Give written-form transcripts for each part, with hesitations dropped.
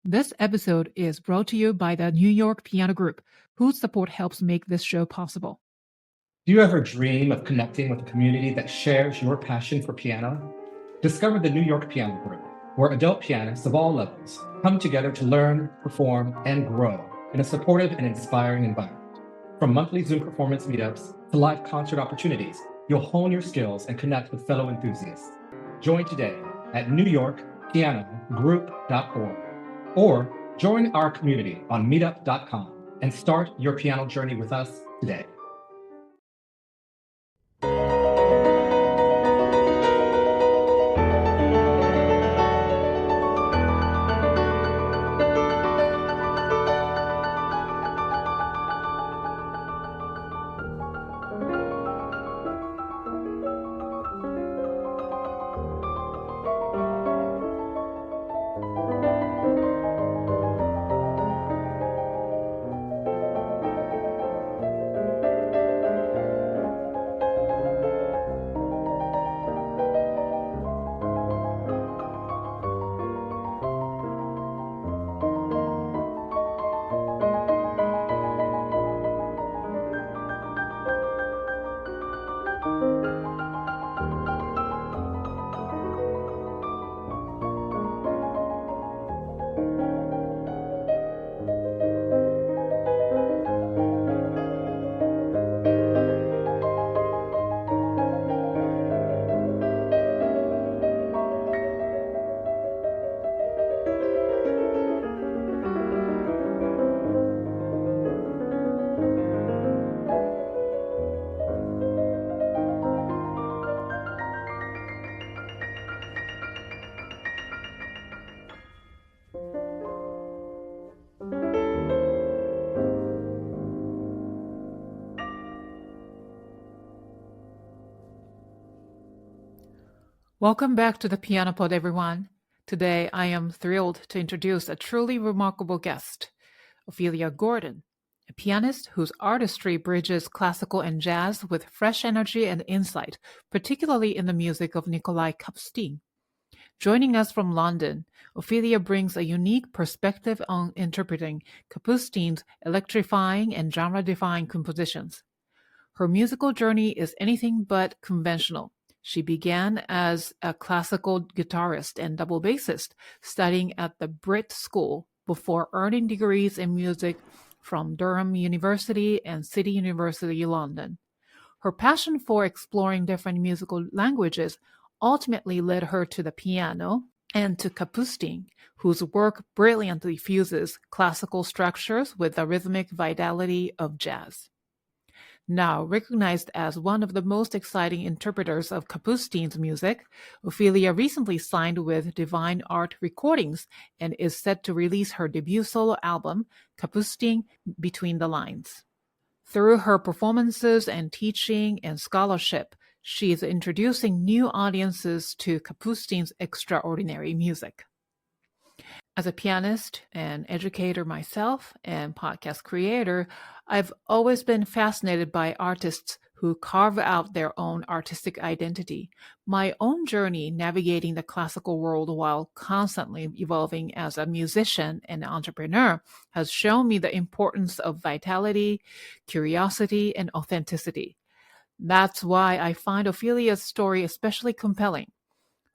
This episode is brought to you by the New York Piano Group, whose support helps make this show possible. Do you ever dream of connecting with a community that shares your passion for piano? Discover the New York Piano Group, where adult pianists of all levels come together to learn, perform, and grow in a supportive and inspiring environment. From monthly Zoom performance meetups to live concert opportunities, you'll hone your skills and connect with fellow enthusiasts. Join today at newyorkpianogroup.org or join our community on meetup.com and start your piano journey with us today. Welcome back to the Piano Pod, everyone. Today, I am thrilled to introduce a truly remarkable guest, Ophelia Gordon, a pianist whose artistry bridges classical and jazz with fresh energy and insight, particularly in the music of Nikolai Kapustin. Joining us from London, Ophelia brings a unique perspective on interpreting Kapustin's electrifying and genre-defying compositions. Her musical journey is anything but conventional. She began as a classical guitarist and double bassist, studying at the BRIT school before earning degrees in music from Durham University and City University London. Her passion for exploring different musical languages ultimately led her to the piano and to Kapustin, whose work brilliantly fuses classical structures with the rhythmic vitality of jazz. Now recognized as one of the most exciting interpreters of Kapustin's music, Ophelia recently signed with Divine Art Recordings and is set to release her debut solo album, Kapustin Between the Lines. Through her performances and teaching and scholarship, she is introducing new audiences to Kapustin's extraordinary music. As a pianist and educator myself and podcast creator, I've always been fascinated by artists who carve out their own artistic identity. My own journey navigating the classical world while constantly evolving as a musician and entrepreneur has shown me the importance of vitality, curiosity, and authenticity. That's why I find Ophelia's story especially compelling.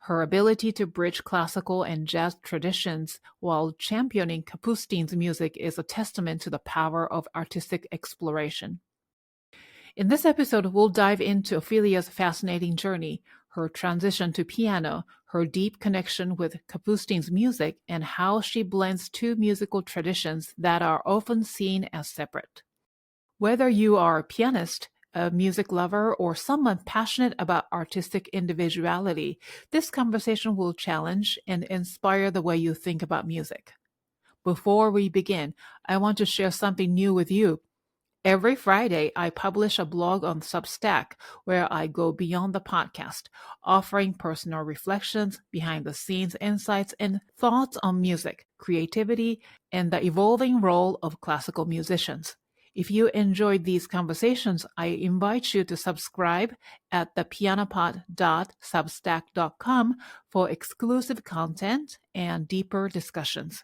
Her ability to bridge classical and jazz traditions while championing Kapustin's music is a testament to the power of artistic exploration. In this episode, we'll dive into Ophelia's fascinating journey, her transition to piano, her deep connection with Kapustin's music, and how she blends two musical traditions that are often seen as separate. Whether you are a pianist, a music lover, or someone passionate about artistic individuality, this conversation will challenge and inspire the way you think about music. Before we begin, I want to share something new with you. Every Friday, I publish a blog on Substack where I go beyond the podcast, offering personal reflections, behind-the-scenes insights, and thoughts on music, creativity, and the evolving role of classical musicians. If you enjoyed these conversations, I invite you to subscribe at thepianopod.substack.com for exclusive content and deeper discussions.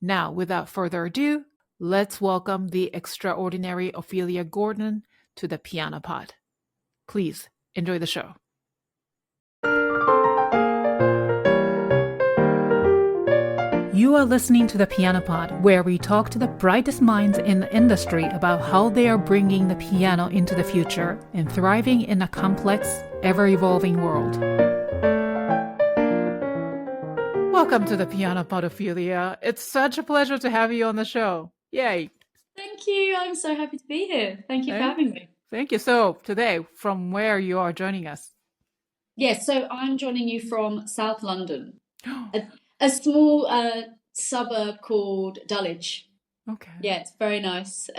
Now, without further ado, let's welcome the extraordinary Ophelia Gordon to the Piano Pod. Please enjoy the show. You are listening to the Piano Pod, where we talk to the brightest minds in the industry about how they are bringing the piano into the future and thriving in a complex, ever-evolving world. Welcome to the Piano Pod, Ophelia. It's such a pleasure to have you on the show. Yay. Thank you. I'm so happy to be here. Thank you for having me. Thank you. So today, from where you are joining us? Yes, so I'm joining you from South London, a small suburb called Dulwich. Okay. Yeah, it's very nice.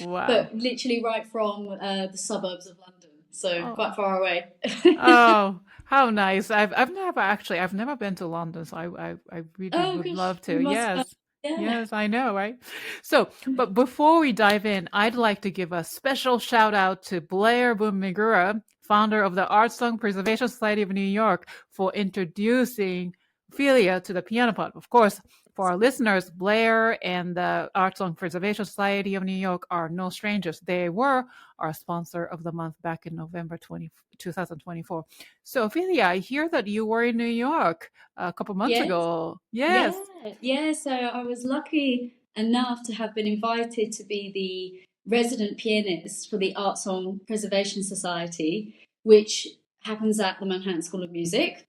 Wow. But literally right from the suburbs of London, so quite far away. Oh, how nice! I've never been to London, so I really would love to. Yes. Yeah. Yes, I know, right? So, but before we dive in, I'd like to give a special shout out to Blair Boone-Migura, founder of the Art Song Preservation Society of New York, for introducing Ophelia to the Piano Pod. Of course, for our listeners, Blair and the Art Song Preservation Society of New York are no strangers. They were our sponsor of the month back in November 2024. So, Ophelia, I hear that you were in New York a couple months ago. Yes. Yeah. So I was lucky enough to have been invited to be the resident pianist for the Art Song Preservation Society, which happens at the Manhattan School of Music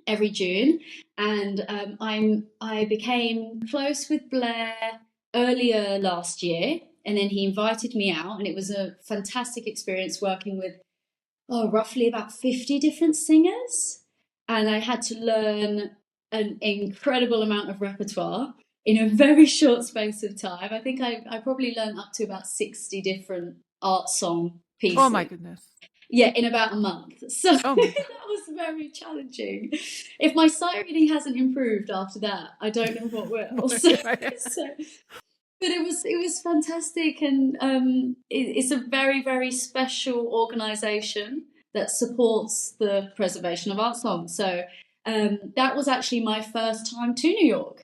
every June. And I became close with Blair earlier last year, and then he invited me out, and it was a fantastic experience working with roughly about 50 different singers, and I had to learn an incredible amount of repertoire in a very short space of time. I think I probably learned up to about 60 different art song pieces. Oh my goodness. Yeah, in about a month. So that was very challenging. If my sight reading hasn't improved after that, I don't know what will. But it was fantastic, and it's a very, very special organisation that supports the preservation of art songs. So that was actually my first time to New York.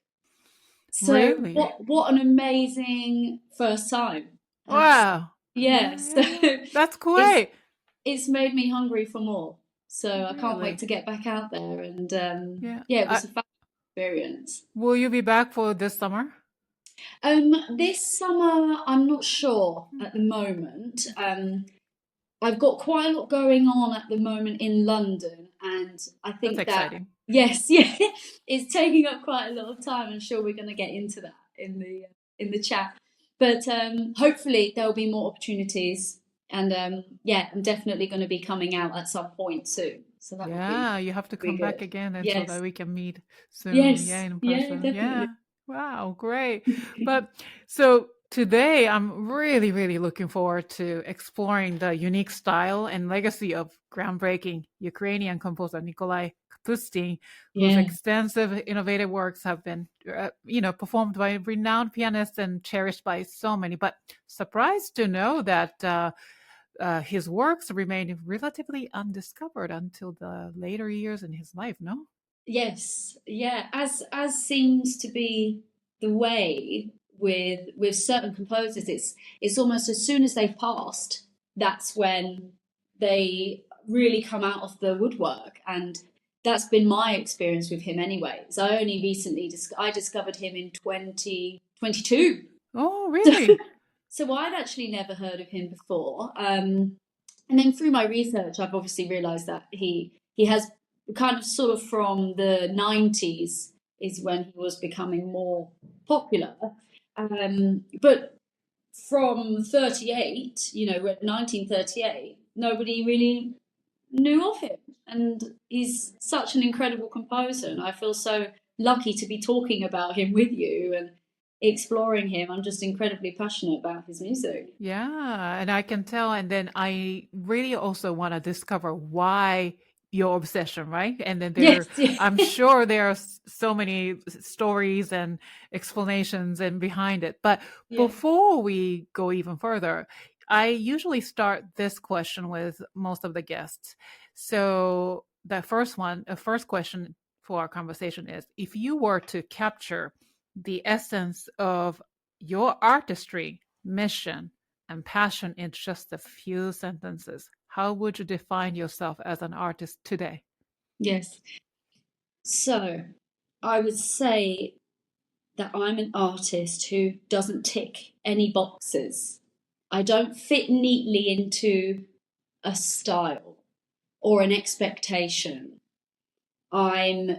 So really? what an amazing first time! Wow. Yes, that's great. It's made me hungry for more. So I can't wait to get back out there, and it was a fun experience. Will you be back for this summer? This summer, I'm not sure at the moment. I've got quite a lot going on at the moment in London, and I think that's exciting. It's taking up quite a lot of time. I'm sure we're going to get into that in the chat, but hopefully there'll be more opportunities, and I'm definitely going to be coming out at some point soon. So that you have to come back again, and so that we can meet soon. Yes, in person. Definitely. Wow, great. But so today I'm really, really looking forward to exploring the unique style and legacy of groundbreaking Ukrainian composer Nikolai Kapustin, whose extensive innovative works have been, performed by renowned pianists and cherished by so many. But surprised to know that his works remained relatively undiscovered until the later years in his life, no? Yes, yeah. As seems to be the way with certain composers, it's almost as soon as they've passed, that's when they really come out of the woodwork, and that's been my experience with him anyways. I only recently discovered him in 2022. Oh, really? So I'd actually never heard of him before. And then through my research, I've obviously realized that he has kind of sort of from the 90s is when he was becoming more popular. But from 38, 1938, nobody really knew of him. And he's such an incredible composer. And I feel so lucky to be talking about him with you and exploring him. I'm just incredibly passionate about his music. Yeah, and I can tell. And then I really also want to discover why your obsession, right? And then I'm sure there are so many stories and explanations and behind it. But before we go even further, I usually start this question with most of the guests. So the first question for our conversation is, if you were to capture the essence of your artistry, mission, and passion in just a few sentences, how would you define yourself as an artist today? Yes. So I would say that I'm an artist who doesn't tick any boxes. I don't fit neatly into a style or an expectation. I'm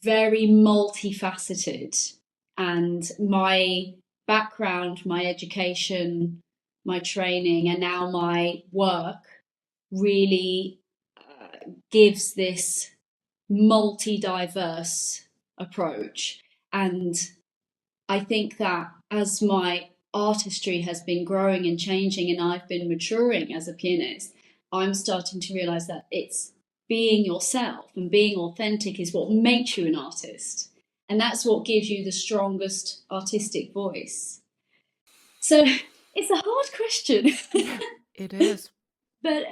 very multifaceted, and my background, my education, my training, and now my work really gives this multi-diverse approach. And I think that as my artistry has been growing and changing and I've been maturing as a pianist, I'm starting to realize that it's being yourself and being authentic is what makes you an artist. And that's what gives you the strongest artistic voice. So it's a hard question. It is. but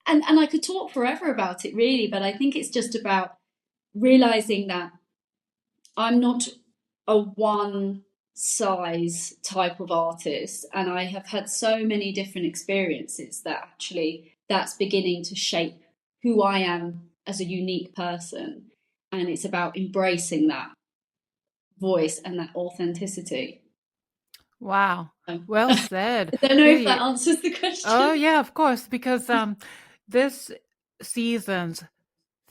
I could talk forever about it really, but I think it's just about realizing that I'm not a one size type of artist, and I have had so many different experiences that actually that's beginning to shape who I am as a unique person, and it's about embracing that voice and that authenticity. Wow. Well said. I don't know Really. if that answers the question. Oh yeah, of course, because this season's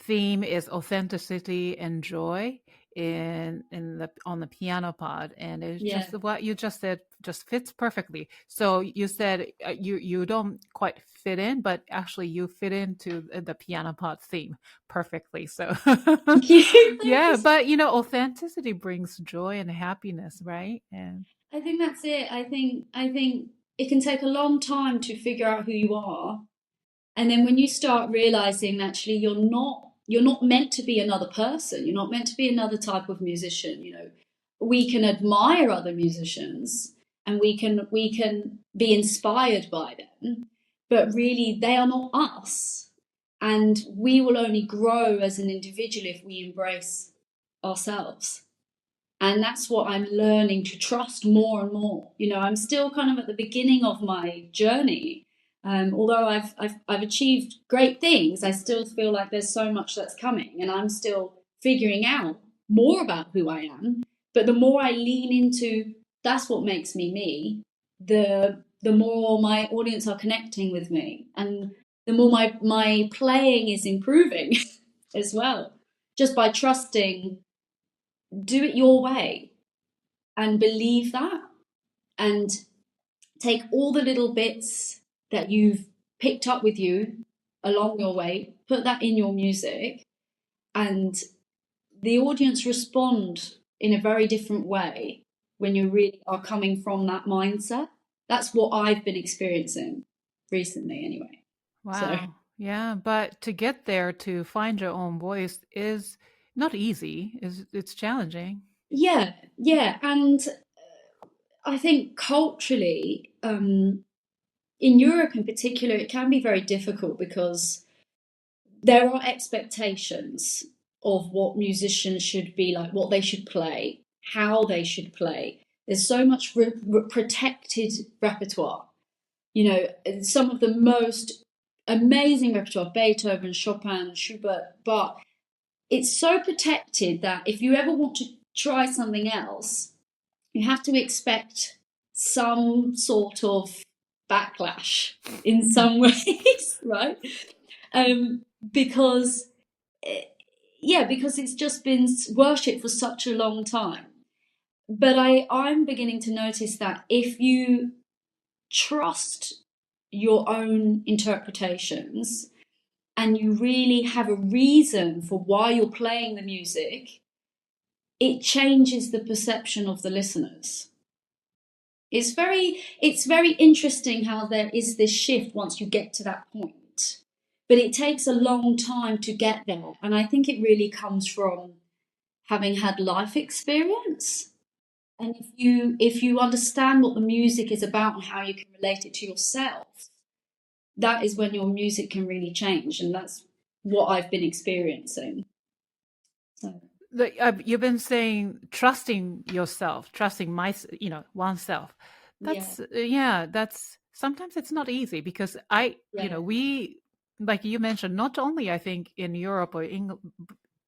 theme is authenticity and joy on the piano pod, and it's just what you just said just fits perfectly. So you said you don't quite fit in, but actually you fit into the piano pod theme perfectly. So Thank you. Yeah, but authenticity brings joy and happiness, right? And I think that's it. I think it can take a long time to figure out who you are, and then when you start realizing actually you're not meant to be another person, you're not meant to be another type of musician. We can admire other musicians and we can be inspired by them, but really they are not us, and we will only grow as an individual if we embrace ourselves. And that's what I'm learning to trust more and more. I'm still kind of at the beginning of my journey. Although I've achieved great things, I still feel like there's so much that's coming, and I'm still figuring out more about who I am. But the more I lean into that's what makes me me, the more my audience are connecting with me, and the more my playing is improving as well, just by trusting. Do it your way and believe that, and take all the little bits that you've picked up with you along your way, put that in your music, and the audience respond in a very different way when you really are coming from that mindset. That's what I've been experiencing recently anyway. Wow. So. Yeah, but to get there, to find your own voice is not easy. It's challenging. Yeah, and I think culturally, in Europe in particular, it can be very difficult because there are expectations of what musicians should be like, what they should play, how they should play. There's so much protected repertoire. Some of the most amazing repertoire, Beethoven, Chopin, Schubert, but it's so protected that if you ever want to try something else, you have to expect some sort of backlash in some ways, right? Because it's just been worshipped for such a long time. But I'm beginning to notice that if you trust your own interpretations and you really have a reason for why you're playing the music, it changes the perception of the listeners. It's very interesting how there is this shift once you get to that point, but it takes a long time to get there. And I think it really comes from having had life experience. And if you understand what the music is about and how you can relate it to yourself, that is when your music can really change. And that's what I've been experiencing. So. You've been saying trusting yourself, trusting oneself. Yeah, That's sometimes it's not easy because yeah, we, like you mentioned, not only I think in Europe or in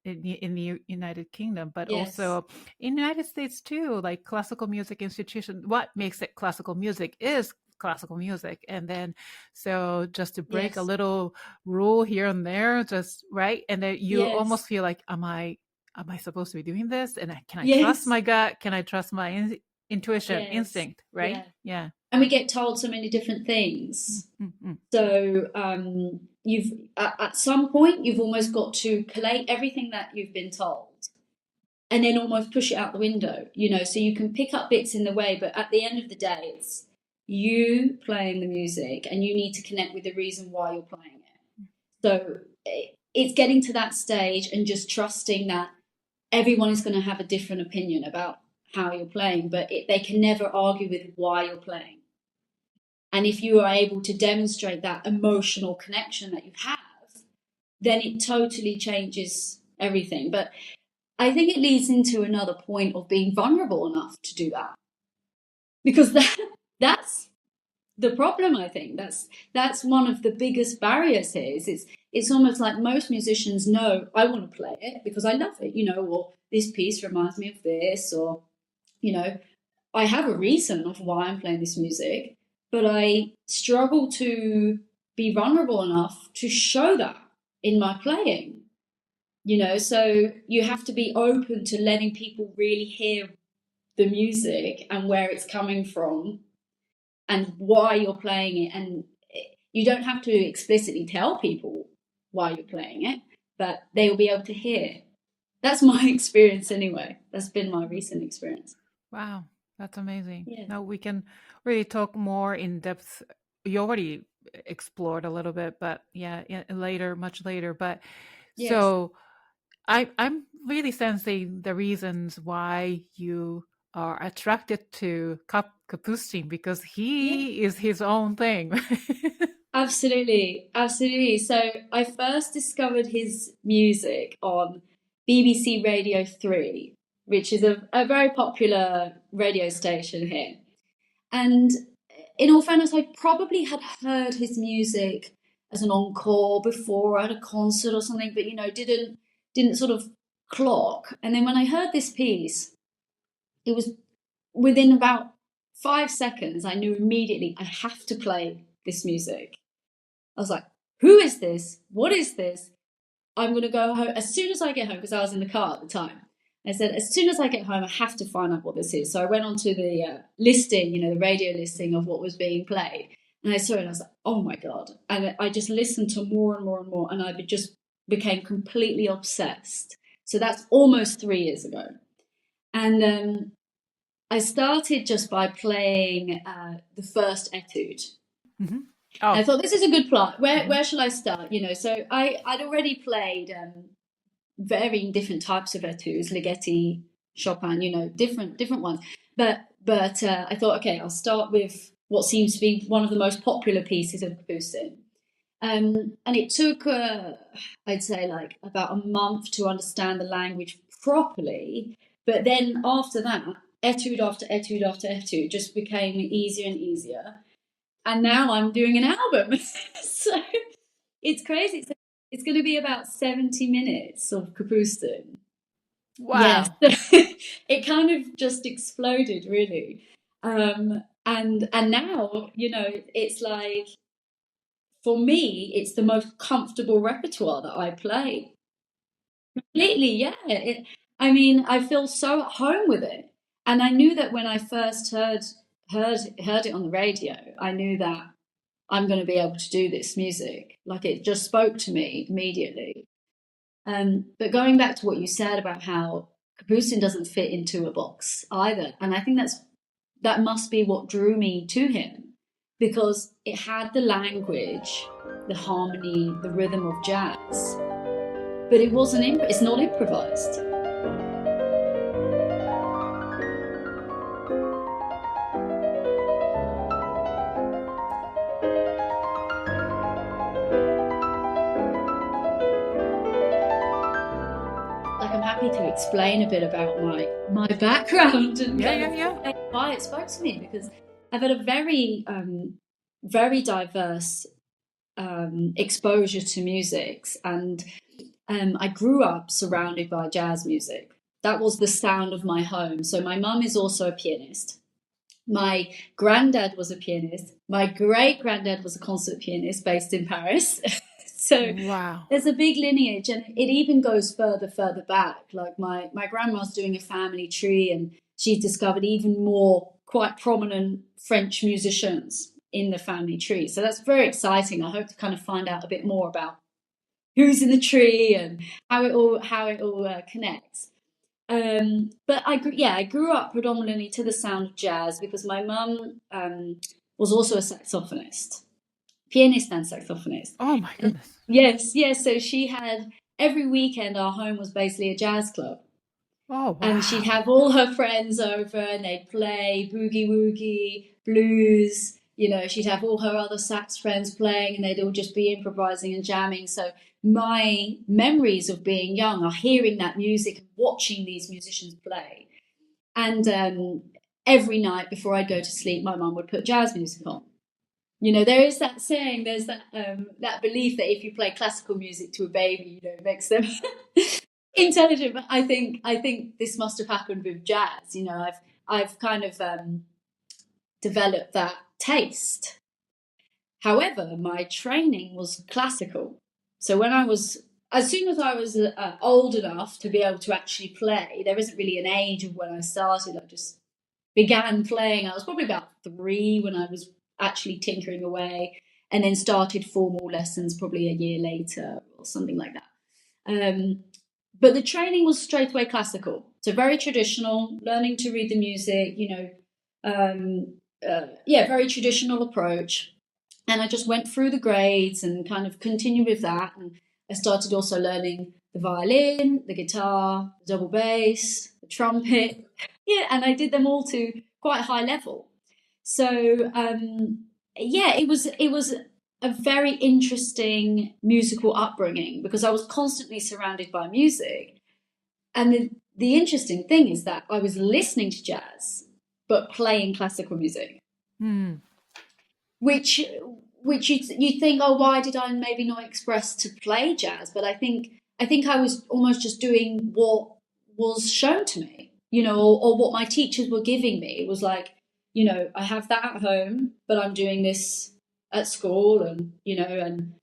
the United Kingdom, but yes, also in the United States too, like classical music institution. What makes it classical music is classical music. And then, so just to break a yes, little rule here and there, just right. And then you yes, almost feel like, am I supposed to be doing this? And can I trust yes, my gut? Can I trust my intuition, yes, instinct? Right? yeah. Yeah. And we get told so many different things. Mm-hmm. So you've at some point you've almost got to collate everything that you've been told and then almost push it out the window, so you can pick up bits in the way, but at the end of the day, it's you playing the music and you need to connect with the reason why you're playing it. So it's getting to that stage and just trusting that everyone is going to have a different opinion about how you're playing, but they can never argue with why you're playing. And if you are able to demonstrate that emotional connection that you have, then it totally changes everything. But I think it leads into another point of being vulnerable enough to do that, because that's the problem. I think that's one of the biggest barriers here. It's almost like most musicians know I want to play it because I love it, or this piece reminds me of this, or I have a reason of why I'm playing this music, but I struggle to be vulnerable enough to show that in my playing. So you have to be open to letting people really hear the music and where it's coming from and why you're playing it. And you don't have to explicitly tell people why you're playing it, but they will be able to hear. That's my experience anyway. That's been my recent experience. Wow, that's amazing. Yeah. Now we can really talk more in depth. You already explored a little bit, but yeah, later, much later. But Yes. so I'm really sensing the reasons why you are attracted to Kapustin because Yeah. he is his own thing. Absolutely, absolutely. So I first discovered his music on BBC Radio 3, which is a very popular radio station here. And in all fairness, I probably had heard his music as an encore before at a concert or something, but didn't sort of clock. And then when I heard this piece, it was within about 5 seconds, I knew immediately I have to play this music. I was like, who is this? What is this? I'm going to go home as soon as I get home, because I was in the car at the time. I said, as soon as I get home, I have to find out what this is. So I went onto the listing, the radio listing of what was being played. And I saw it and I was like, oh my God. And I just listened to more and more and more. And I just became completely obsessed. So that's almost 3 years ago. And I started just by playing the first etude. Mm-hmm. Oh. I thought this is a good plot. Where should I start? So I'd already played varying different types of etudes, Ligeti, Chopin, different ones. But I thought, okay, I'll start with what seems to be one of the most popular pieces of Kapustin. And it took, I'd say, like about a month to understand the language properly. But then after that, etude after etude after etude just became easier and easier. And now I'm doing an album. So it's crazy. It's going to be about 70 minutes of Kapustin. Wow. Yes. It kind of just exploded, really. And now, it's like, for me, it's the most comfortable repertoire that I play. Completely, yeah. I feel so at home with it. And I knew that when I first heard it on the radio, I knew that I'm going to be able to do this music. Like, it just spoke to me immediately. But going back to what you said about how Kapustin doesn't fit into a box either, and I think that must be what drew me to him, because it had the language, the harmony, the rhythm of jazz, but it's not improvised. explain a bit about my background and why it spoke to me, because I've had a very very diverse exposure to music, and I grew up surrounded by jazz music. That was the sound of my home. So my mum is also a pianist. My granddad was a pianist. My great-granddad was a concert pianist based in Paris. So wow. There's a big lineage, and it even goes further back. Like my grandma's doing a family tree, and she discovered even more quite prominent French musicians in the family tree. So that's very exciting. I hope to kind of find out a bit more about who's in the tree and how it all connects. But I grew up predominantly to the sound of jazz because my mum was also a saxophonist, pianist and saxophonist. Oh my goodness. Yes. So she had, every weekend our home was basically a jazz club. Oh wow. And she'd have all her friends over and they'd play boogie woogie, blues. You know, she'd have all her other sax friends playing and they'd all just be improvising and jamming. So my memories of being young are hearing that music and watching these musicians play. And every night before I'd go to sleep, my mum would put jazz music on. You know, there is that saying, there's that that belief that if you play classical music to a baby, you know, it makes them intelligent. But I think this must have happened with jazz. You know, I've kind of developed that taste. However, my training was classical. So as soon as I was old enough to be able to actually play, there isn't really an age of when I started. I just began playing. I was probably about 3 when I was actually tinkering away, and then started formal lessons probably a year later or something like that. But the training was straight away classical. So very traditional, learning to read the music, you know, very traditional approach. And I just went through the grades and kind of continued with that. And I started also learning the violin, the guitar, the double bass, the trumpet. Yeah, and I did them all to quite a high level. So it was a very interesting musical upbringing because I was constantly surrounded by music. And the interesting thing is that I was listening to jazz but playing classical music. Which you think, oh, why did I maybe not express to play jazz? But I think I was almost just doing what was shown to me, you know, or what my teachers were giving me. It was like, you know, I have that at home, but I'm doing this at school, and you know, and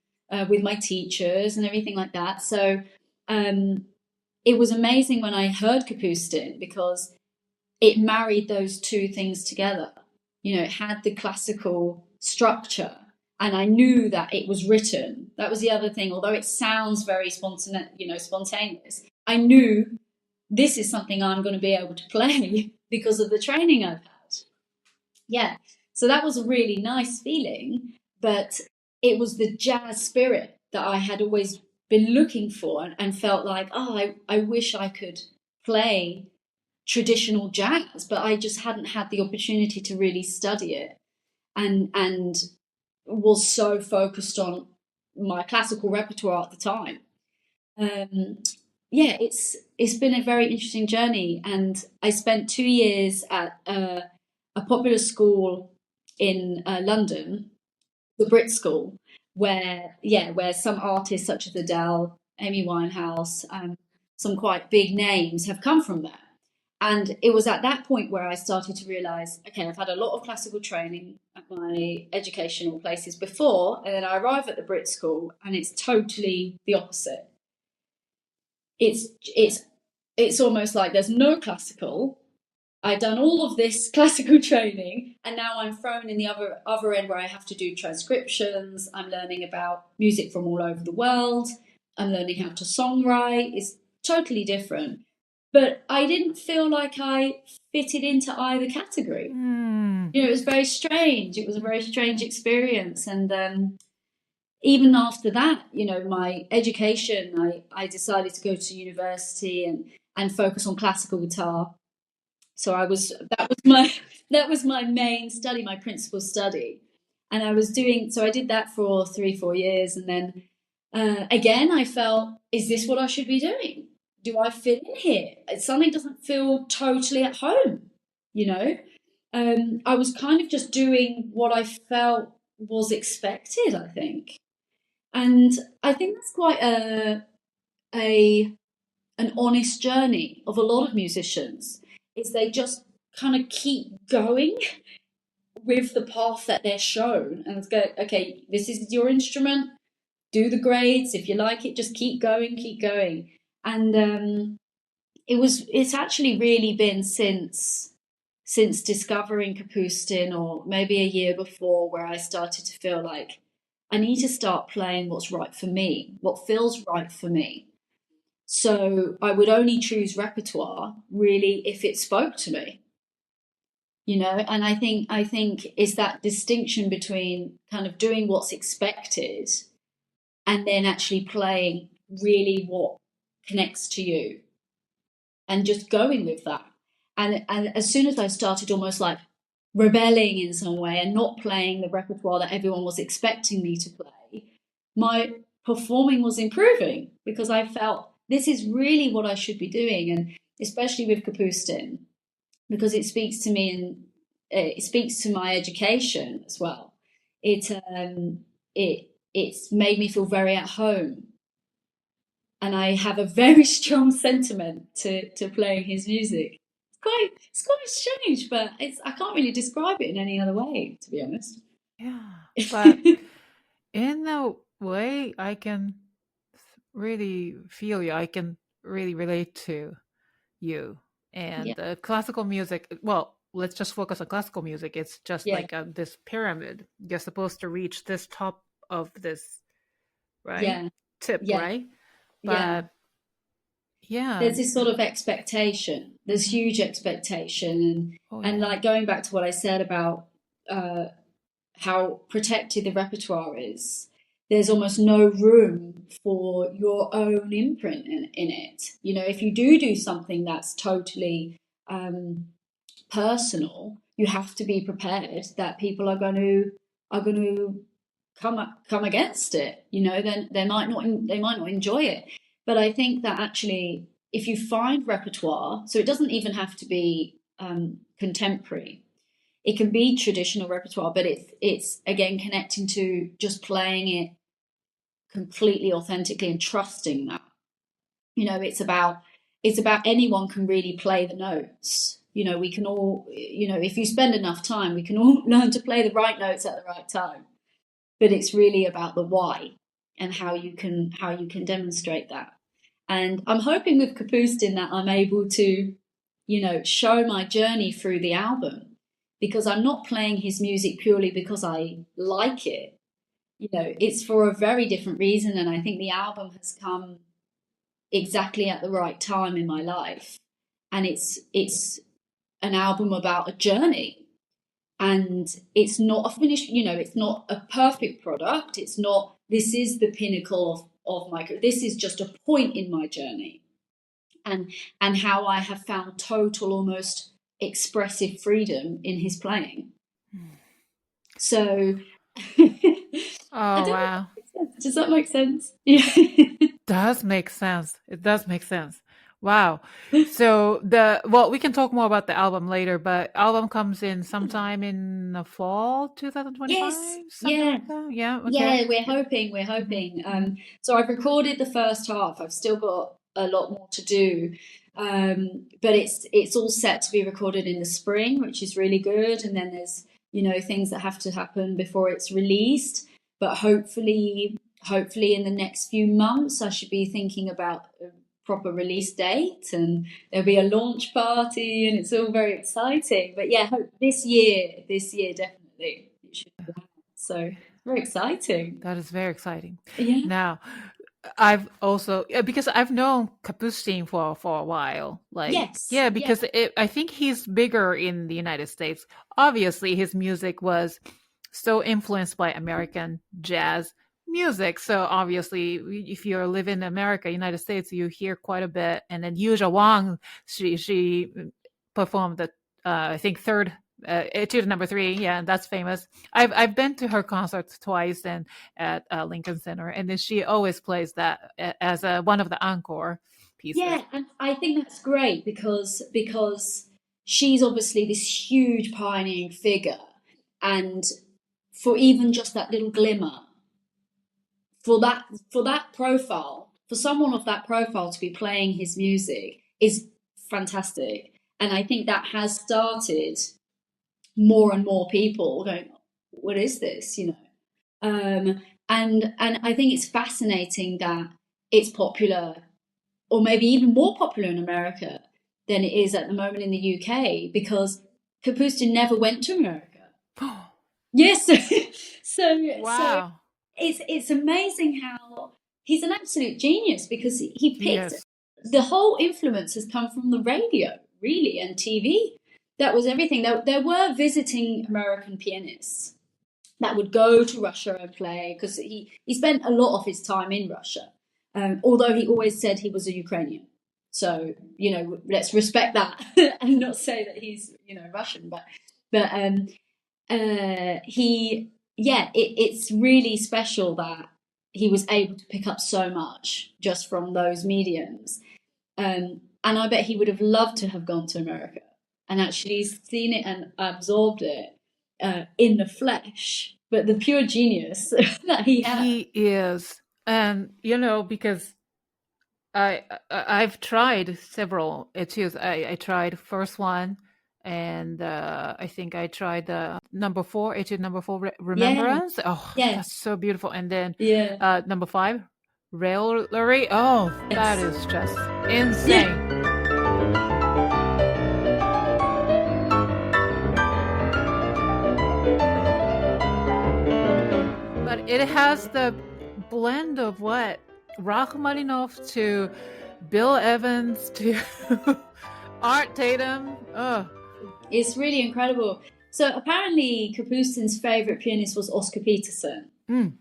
with my teachers and everything like that. So it was amazing when I heard Kapustin because it married those two things together. You know, it had the classical structure, and I knew that it was written. That was the other thing. Although it sounds very spontaneous, I knew this is something I'm going to be able to play because of the training I've had. Yeah, so that was a really nice feeling, but it was the jazz spirit that I had always been looking for and felt like, oh, I wish I could play traditional jazz, but I just hadn't had the opportunity to really study it, and was so focused on my classical repertoire at the time. It's been a very interesting journey, and I spent 2 years at a popular school in London, the BRIT school, where some artists such as Adele, Amy Winehouse, some quite big names have come from there. And it was at that point where I started to realise, okay, I've had a lot of classical training at my educational places before, and then I arrive at the BRIT school and it's totally the opposite. It's almost like there's no classical. I've done all of this classical training, and now I'm thrown in the other end where I have to do transcriptions. I'm learning about music from all over the world. I'm learning how to songwrite. It's totally different. But I didn't feel like I fitted into either category. You know, it was very strange. It was a very strange experience. And even after that, you know, my education, I decided to go to university and focus on classical guitar. So that was my main study, my principal study. And I did that for 3-4 years. And then again, I felt, is this what I should be doing? do I fit in here? Something doesn't feel totally at home, you know? I was kind of just doing what I felt was expected, I think. And I think that's quite an honest journey of a lot of musicians, is they just kind of keep going with the path that they're shown and go, okay, this is your instrument, do the grades. If you like it, just keep going, keep going. And it's actually really been since discovering Kapustin, or maybe a year before, where I started to feel like I need to start playing what's right for me, what feels right for me. So I would only choose repertoire really if it spoke to me, you know. And I think it's that distinction between kind of doing what's expected and then actually playing really what connects to you and just going with that. And as soon as I started almost like rebelling in some way and not playing the repertoire that everyone was expecting me to play, my performing was improving, because I felt this is really what I should be doing. And especially with Kapustin, because it speaks to me, and it speaks to my education as well. It's made me feel very at home, and I have a very strong sentiment to playing his music. It's quite strange, but I can't really describe it in any other way, to be honest. Yeah, but in a way, I can really feel you. I can really relate to you. And Yeah, classical music, well, let's just focus on classical music. It's just yeah, like this pyramid. You're supposed to reach this top of this, right? yeah, Tip, yeah, right? yeah. But yeah. There's this sort of expectation. There's Mhm. huge expectation, Oh, and yeah. like going back to what I said about uh, how protected the repertoire is, there's almost no room for your own imprint in it. You know, if you do something that's totally personal, you have to be prepared that people are going to come against it. You know, then they might not enjoy it. But I think that actually, if you find repertoire, so it doesn't even have to be contemporary. It can be traditional repertoire, but it's again connecting to just playing it completely authentically and trusting that. You know, it's about anyone can really play the notes. You know, we can all, you know, if you spend enough time, we can all learn to play the right notes at the right time. But it's really about the why and how you can demonstrate that. And I'm hoping with Kapustin that I'm able to, you know, show my journey through the album, because I'm not playing his music purely because I like it. You know, it's for a very different reason. And I think the album has come exactly at the right time in my life. And it's an album about a journey. And it's not a finished, you know, it's not a perfect product. It's not, this is the pinnacle of my, this is just a point in my journey. And how I have found total, almost expressive freedom in his playing. So I Oh, don't know if wow. that makes sense. Does that make sense? Yeah. Does make sense. It does make sense. Wow. So we can talk more about the album later, but album comes in sometime in the fall Yes. 2025, something Yeah. like that. Yeah. Okay. Yeah, we're hoping. We're Hmm. hoping. Hmm. So I've recorded the first half. I've still got a lot more to do, but it's all set to be recorded in the spring, which is really good. And then there's, you know, things that have to happen before it's released. But hopefully in the next few months, I should be thinking about a proper release date, and there'll be a launch party, and it's all very exciting. But yeah, hope this year definitely it should be out. So very exciting. That is very exciting. Yeah. Now, I've also because I've known Kapustin for a while. Like, Yes. yeah, Yeah. because I think he's bigger in the United States. Obviously, his music was so influenced by American jazz music. So obviously, if you live in America, United States, you hear quite a bit. And then Yuja Wang, she performed the I think third etude number 3. Yeah, that's famous. I've been to her concerts twice and at Lincoln Center, and then she always plays that as one of the encore. pieces. Yeah, and I think that's great because she's obviously this huge pioneering figure, and for even just that little glimmer, for that profile, for someone of that profile to be playing his music is fantastic. And I think that has started more and more people going, what is this, you know? And I think it's fascinating that it's popular, or maybe even more popular in America than it is at the moment in the UK, because Kapustin never went to America. Yes. So Wow. it's amazing how he's an absolute genius, because he picked, Yes. the whole influence has come from the radio, really, and TV. That was everything. There were visiting American pianists that would go to Russia and play, because he spent a lot of his time in Russia, although he always said he was a Ukrainian. So, you know, let's respect that and not say that he's, you know, Russian. But it's really special that he was able to pick up so much just from those mediums. And I bet he would have loved to have gone to America and actually seen it and absorbed it in the flesh. But the pure genius that he had. He is. And, you know, because I've tried several etudes. I tried first one, and I think I tried the number 4, etude number 4, Remembrance. Oh, Yes. that's so beautiful. And then Yeah. number 5, Raillery. Oh, that Yes. is just insane. But it has the blend of what? Rachmaninoff to Bill Evans to Art Tatum. Oh, It's really incredible. So apparently Kapustin's favourite pianist was Oscar Peterson. mm.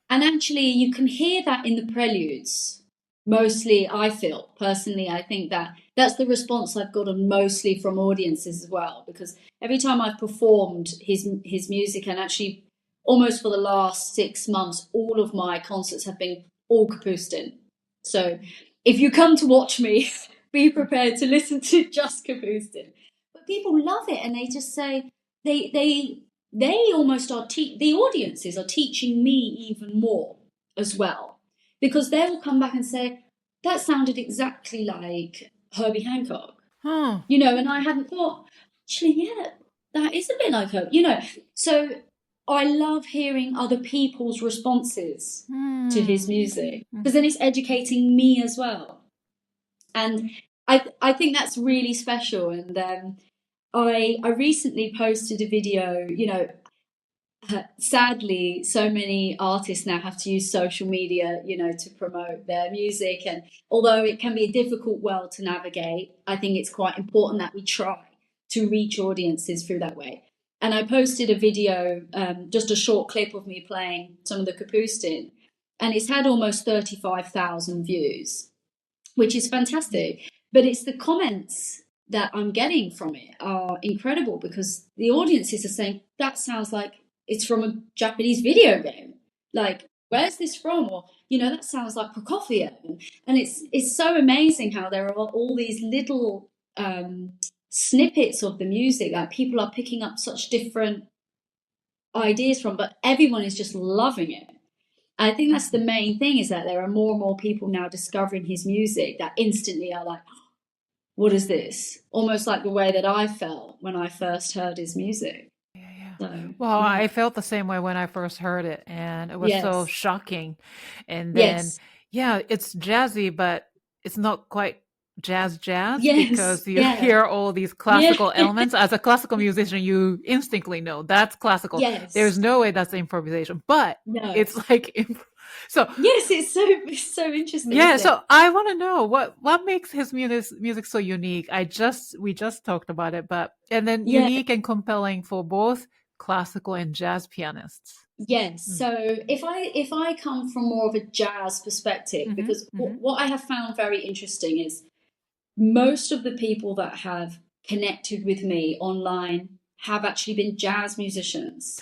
And actually you can hear that in the preludes. Mostly, I feel, personally, I think that that's the response I've gotten mostly from audiences as well, because every time I've performed his music, and actually almost for the last 6 months, all of my concerts have been all Kapustin. So if you come to watch me, be prepared to listen to just Kapustin. But people love it, and they just say they almost are the audiences are teaching me even more as well, because they'll come back and say that sounded exactly like Herbie Hancock, you know, and I hadn't thought, actually, yeah, that is a bit like her, you know. So I love hearing other people's responses to his music, because then it's educating me as well. And I think that's really special. And I recently posted a video, you know, sadly, so many artists now have to use social media, you know, to promote their music. And although it can be a difficult world to navigate, I think it's quite important that we try to reach audiences through that way. And I posted a video, just a short clip of me playing some of the Kapustin, and it's had almost 35,000 views, which is fantastic. But it's the comments that I'm getting from it are incredible, because the audiences are saying, that sounds like it's from a Japanese video game. Like, where's this from? Or, you know, that sounds like Prokofiev. And it's so amazing how there are all these little snippets of the music that people are picking up such different ideas from, but everyone is just loving it. I think that's the main thing, is that there are more and more people now discovering his music that instantly are like, what is this? Almost like the way that I felt when I first heard his music. So, well, I felt the same way when I first heard it, and it was so shocking. And then, it's jazzy, but it's not quite jazz, because you hear all these classical elements. As a classical musician, you instinctively know that's classical. There's no way that's improvisation, but it's like so. Yes, it's so interesting. Yeah, so I want to know what makes his music so unique. We just talked about it, and then unique and compelling for both classical and jazz pianists. Yes. So if I come from more of a jazz perspective, because what I have found very interesting is most of the people that have connected with me online have actually been jazz musicians,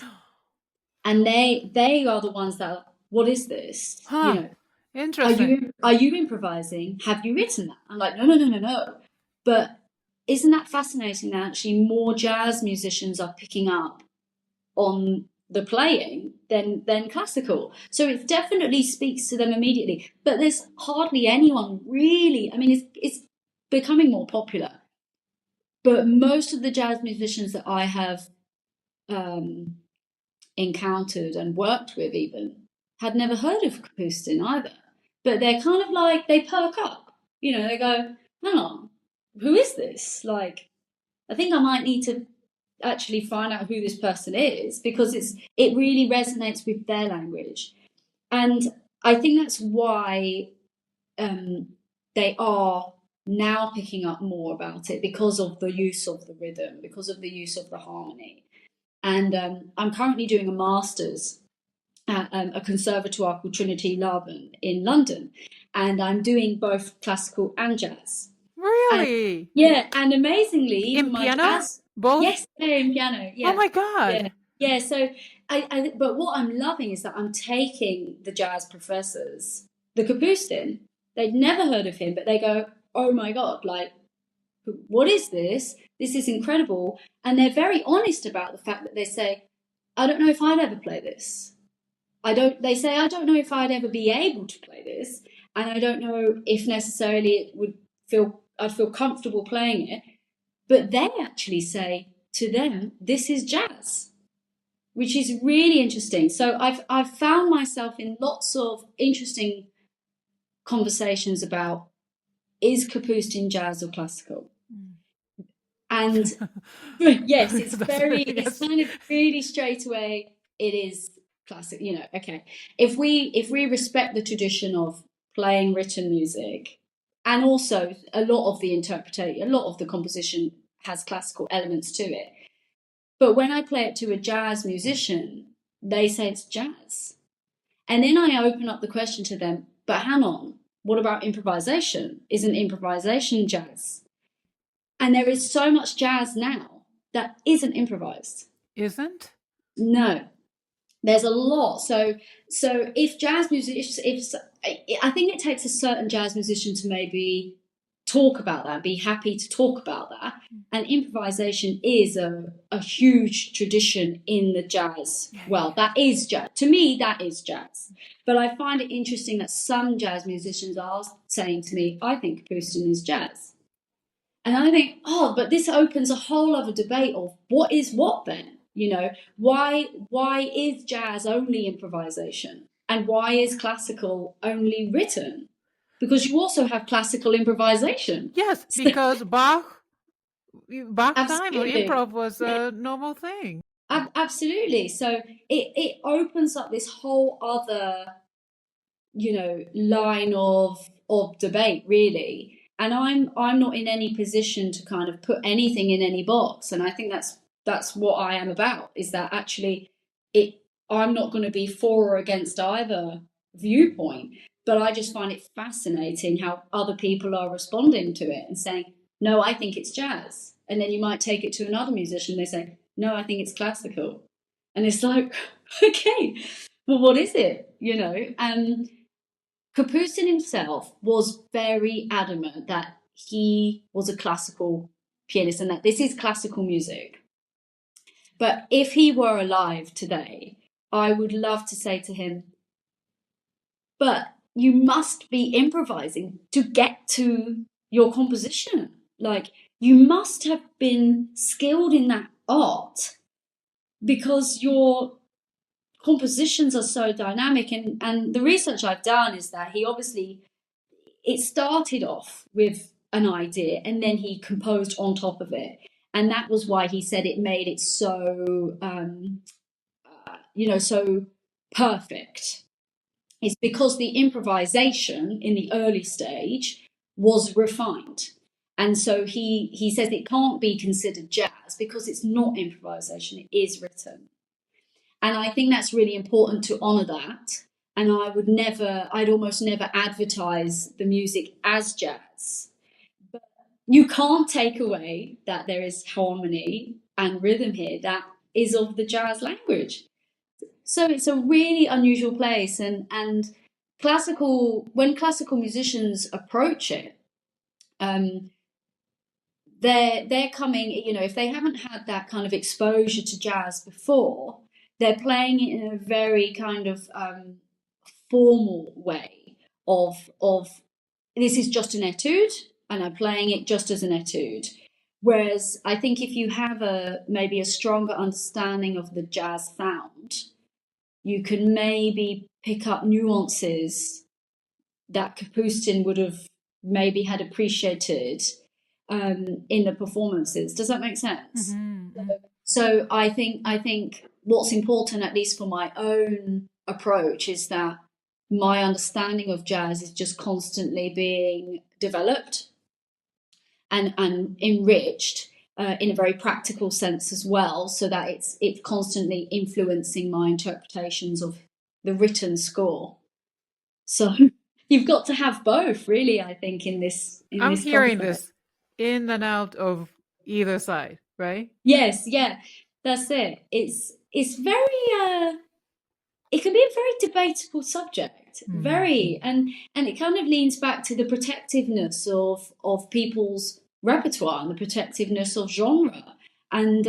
and they are the ones that are, what is this? You know, Interesting. Are you improvising? Have you written that? I'm like, no. But isn't that fascinating that actually more jazz musicians are picking up on the playing than classical? So it definitely speaks to them immediately. But there's hardly anyone really. I mean, it's becoming more popular. But most of the jazz musicians that I have encountered and worked with even had never heard of Kapustin either. But they're kind of like, they perk up. You know, they go, hang on, who is this? Like, I think I might need to actually find out who this person is, because it really resonates with their language. And I think that's why they are now picking up more about it, because of the use of the rhythm, because of the use of the harmony. And I'm currently doing a master's at a conservatoire called Trinity Laban in London, and I'm doing both classical and jazz. Really? And, yeah, and amazingly, In even my piano? jazz, Both? yes, in piano. Yeah. Oh my God. Yeah. So but what I'm loving is that I'm taking the jazz professors, the Kapustin. They'd never heard of him, but they go, oh my God, like, what is this? This is incredible. And they're very honest about the fact that they say, I don't know if I'd ever play this. They say, I don't know if I'd ever be able to play this. And I don't know if necessarily I'd feel comfortable playing it. But they actually say to them, this is jazz, which is really interesting. So I've found myself in lots of interesting conversations about, is Kapustin jazz or classical? And yes, it's it's kind of really straight away, it is classic, you know. Okay, if we respect the tradition of playing written music, and also a lot of the interpretation, a lot of the composition has classical elements to it, but when I play it to a jazz musician, they say it's jazz. And then I open up the question to them, but hang on, what about improvisation? Isn't improvisation jazz? And there is so much jazz now that isn't improvised. Isn't? No, there's a lot. So if jazz musicians, I think it takes a certain jazz musician to maybe talk about that, be happy to talk about that. And improvisation is a huge tradition in the jazz. Well, that is jazz. To me, that is jazz. But I find it interesting that some jazz musicians are saying to me, I think Kapustin is jazz. And I think, oh, but this opens a whole other debate of what is what then? You know, why is jazz only improvisation? And why is classical only written? Because you also have classical improvisation. Yes, because Bach time or Absolutely. improv was a normal thing. Absolutely. So it opens up this whole other, you know, line of debate, really. And I'm not in any position to kind of put anything in any box. And I think that's what I am about, is that actually I'm not going to be for or against either viewpoint, but I just find it fascinating how other people are responding to it and saying, no, I think it's jazz. And then you might take it to another musician, they say, no, I think it's classical. And it's like, okay, well, what is it? You know? And Kapustin himself was very adamant that he was a classical pianist and that this is classical music. But if he were alive today, I would love to say to him, but you must be improvising to get to your composition. Like, you must have been skilled in that art, because your compositions are so dynamic. And the research I've done is that it started off with an idea and then he composed on top of it. And that was why he said it made it so, so perfect. It's because the improvisation in the early stage was refined. And so he says it can't be considered jazz because it's not improvisation, it is written. And I think that's really important to honour that. And I'd almost never advertise the music as jazz. But you can't take away that there is harmony and rhythm here that is of the jazz language. So it's a really unusual place. And when classical musicians approach it, they're coming, if they haven't had that kind of exposure to jazz before, they're playing it in a very kind of formal way of this is just an etude and I'm playing it just as an etude. Whereas I think if you have maybe a stronger understanding of the jazz sound, you can maybe pick up nuances that Kapustin would have maybe had appreciated in the performances. Does that make sense? Mm-hmm. So I think what's important, at least for my own approach, is that my understanding of jazz is just constantly being developed and enriched in a very practical sense as well, so that it's constantly influencing my interpretations of the written score. So you've got to have both, really, I think, in this. I'm this hearing concept. this in and out of either side, right? Yes, yeah, that's it. It's very it can be a very debatable subject, very, and it kind of leans back to the protectiveness of people's repertoire and the protectiveness of genre, and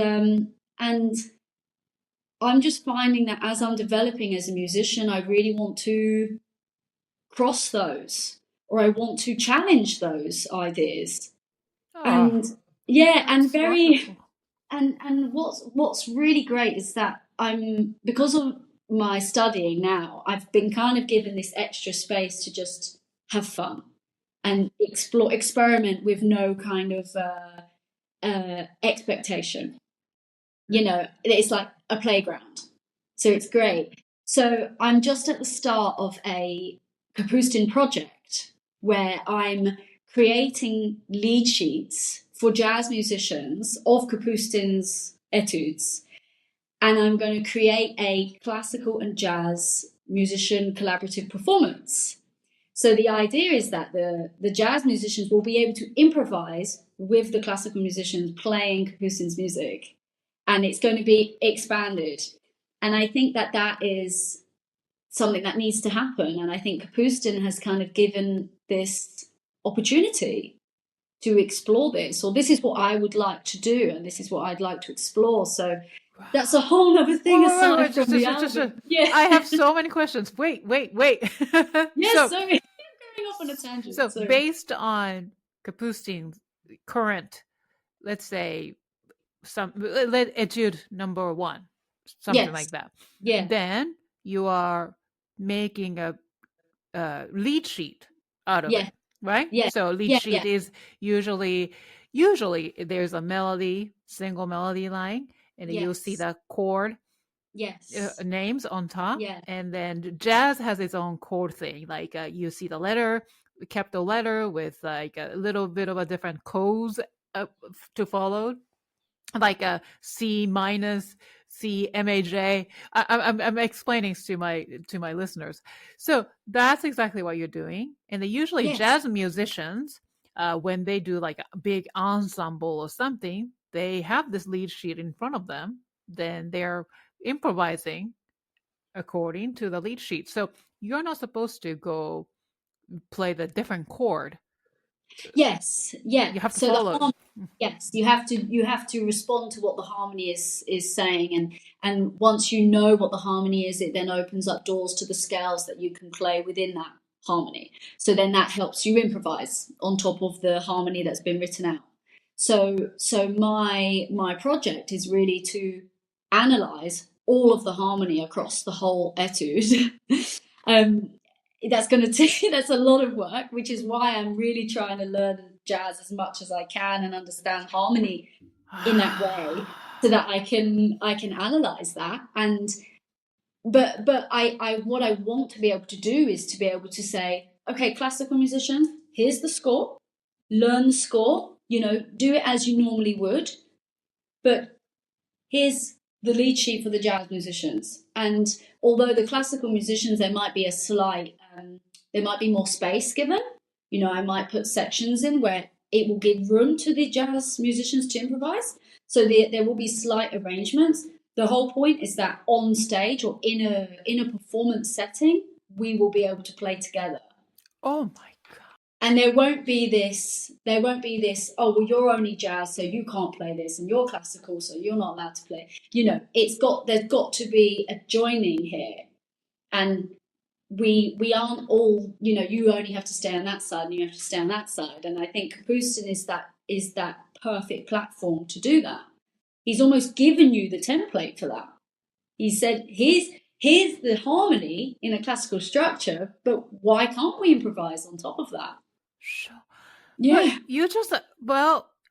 I'm just finding that as I'm developing as a musician, I really want to cross those, or I want to challenge those ideas, and yeah, and very. Wonderful. And what's really great is that because of my studying now, I've been kind of given this extra space to just have fun and experiment with no kind of expectation. It's like a playground, so it's great. So I'm just at the start of a Kapustin project where I'm creating lead sheets for jazz musicians of Kapustin's etudes. And I'm going to create a classical and jazz musician collaborative performance. So the idea is that the jazz musicians will be able to improvise with the classical musicians playing Kapustin's music. And it's going to be expanded. And I think that is something that needs to happen. And I think Kapustin has kind of given this opportunity to explore this, or this is what I would like to do, and this is what I'd like to explore. So that's a whole other thing aside from the album. Yeah. I have so many questions. Wait. Yes, sorry, I'm going off on a tangent. So based on Kapustin's current, let's say, etude number 1, something like that. Yeah. Then you are making a lead sheet out of it, right? Yeah. So lead sheet is usually there's a single melody line, and you'll see the chord names on top. Yeah. And then jazz has its own chord thing. Like you see the letter, capital letter with like a little bit of a different codes to follow, like a C minus, C major. I'm explaining to my listeners. So that's exactly what you're doing. And usually jazz musicians, when they do like a big ensemble or something, they have this lead sheet in front of them. Then they're improvising according to the lead sheet. So you're not supposed to go play the different chord. Yes, yeah. You have to follow. Yes, you have to respond to what the harmony is saying, and once you know what the harmony is, it then opens up doors to the scales that you can play within that harmony. So then that helps you improvise on top of the harmony that's been written out. So my project is really to analyze all of the harmony across the whole etude. That's a lot of work, which is why I'm really trying to learn jazz as much as I can and understand harmony in that way, so that I can analyze that. But I what I want to be able to do is to be able to say, okay, classical musicians, here's the score, learn the score, do it as you normally would, but here's the lead sheet for the jazz musicians. And although the classical musicians, there might be there might be more space given. I might put sections in where it will give room to the jazz musicians to improvise. So there will be slight arrangements. The whole point is that on stage or in a performance setting, we will be able to play together. Oh my God. And there won't be this, oh, well, you're only jazz, so you can't play this, and you're classical, so you're not allowed to play. You know, there's got to be a joining here. And we aren't all, you know, you only have to stay on that side and you have to stay on that side. And I think Kapustin is that perfect platform to do that. He's almost given you the template for that. He said, here's the harmony in a classical structure, but why can't we improvise on top of that? Sure. Yeah. But you just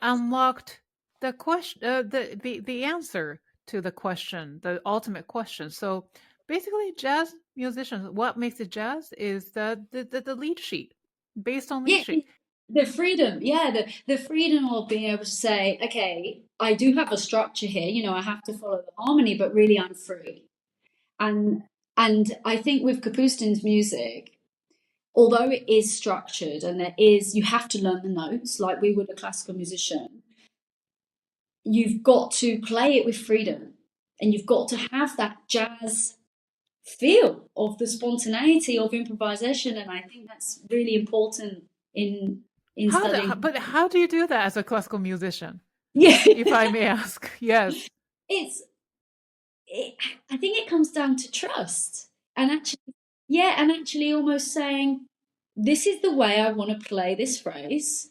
unlocked the question, the answer to the question, the ultimate question. So basically, jazz musicians, what makes it jazz is the lead sheet, based on lead sheet. The freedom, the freedom of being able to say, okay, I do have a structure here, you know, I have to follow the harmony, but really I'm free. And I think with Kapustin's music, although it is structured and you have to learn the notes like we would a classical musician, you've got to play it with freedom, and you've got to have that jazz feel of the spontaneity of improvisation. And I think that's really important in studying. But how do you do that as a classical musician? Yeah, if I may ask. Yes. I think it comes down to trust, and actually almost saying, this is the way I want to play this phrase,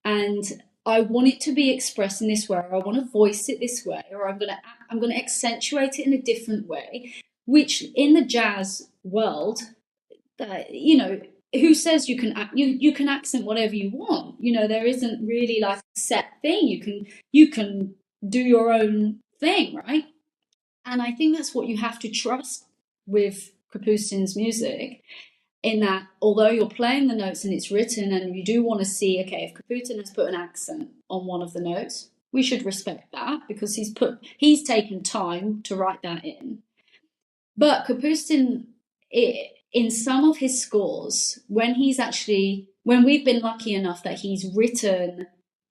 and I want it to be expressed in this way, or I want to voice it this way, or I'm going to accentuate it in a different way, which in the jazz world, you know, who says you can accent whatever you want? You know, there isn't really like a set thing. You can do your own thing, right? And I think that's what you have to trust with Kapustin's music, in that although you're playing the notes and it's written, and you do want to see, okay, if Kapustin has put an accent on one of the notes, we should respect that because he's taken time to write that in. But Kapustin, in some of his scores, when we've been lucky enough that he's written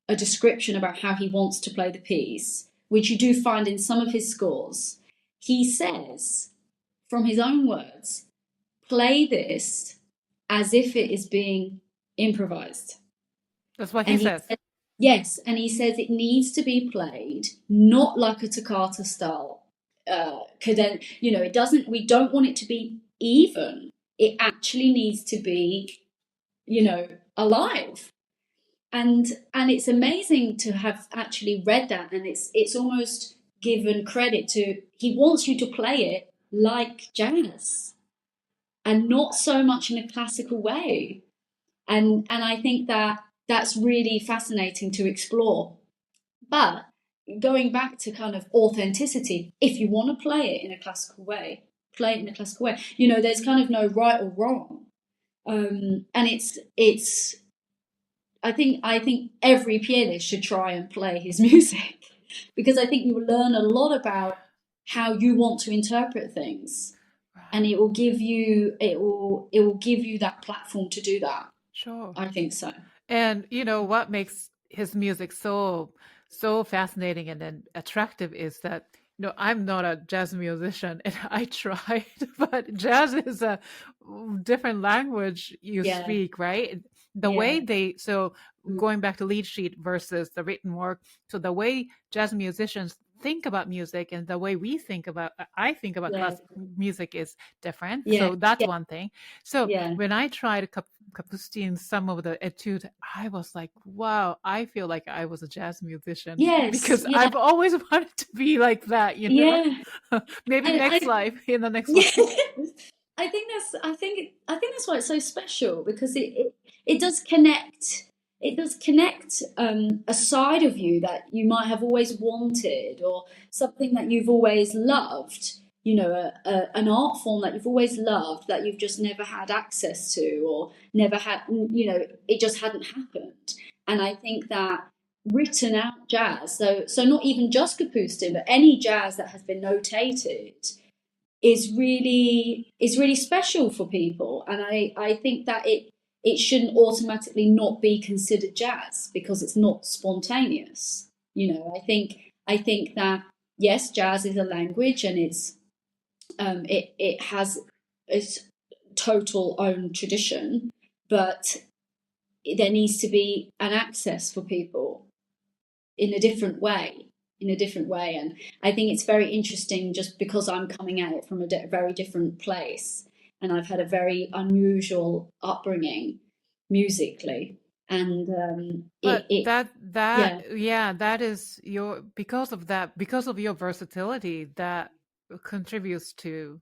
a description about how he wants to play the piece, which you do find in some of his scores, he says, from his own words, play this as if it is being improvised. That's what he says. Yes, and he says it needs to be played not like a toccata style cadenza. You know, we don't want it to be even. It actually needs to be, you know, alive. And it's amazing to have actually read that, and it's almost given credit to, he wants you to play it like jazz and not so much in a classical way. And I think that's really fascinating to explore. But going back to kind of authenticity, if you want to play it in a classical way, play it in a classical way. You know, there's kind of no right or wrong. And it's I think every pianist should try and play his music, because I think you will learn a lot about how you want to interpret things, and it will give you that platform to do that. Sure. I think so. And you know what makes his music so fascinating and then attractive is that, you know, I'm not a jazz musician, and I tried, but jazz is a different language you speak, right? The way going back to lead sheet versus the written work, so the way jazz musicians think about music and the way I think about classical music is different. So that's one thing. So when I tried Kapustin, some of the etudes, I was like, wow, I feel like I was a jazz musician. Because I've always wanted to be like that, you know. Maybe next life, in the next life. I think that's why it's so special, because it does connect. It does connect a side of you that you might have always wanted, or something that you've always loved. You know, an art form that you've always loved that you've just never had access to, or never had. You know, it just hadn't happened. And I think that written out jazz, so not even just Kapustin, but any jazz that has been notated, is really special for people. And I think that it shouldn't automatically not be considered jazz because it's not spontaneous. You know, I think that yes, jazz is a language, and it's total own tradition, but there needs to be an access for people in a different way. And I think it's very interesting, just because I'm coming at it from a very different place, and I've had a very unusual upbringing musically, and But yeah, that is because of your versatility, that contributes to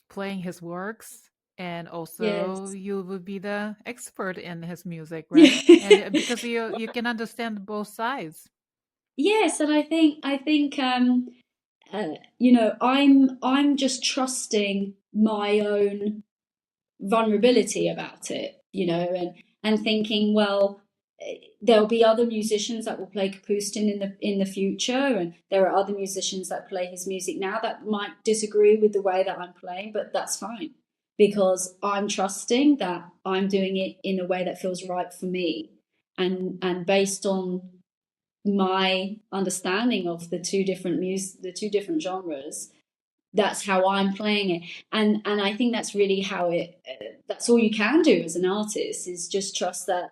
playing his works, and also yes. you would be the expert in his music, right? And because you can understand both sides. Yes, and I think I'm just trusting my own vulnerability about it, and thinking, well, there'll be other musicians that will play Kapustin in the future, and there are other musicians that play his music now that might disagree with the way that I'm playing, but that's fine, because I'm trusting that I'm doing it in a way that feels right for me, and based on my understanding of the two different genres, that's how I'm playing it. And I think that's really how that's all you can do as an artist, is just trust that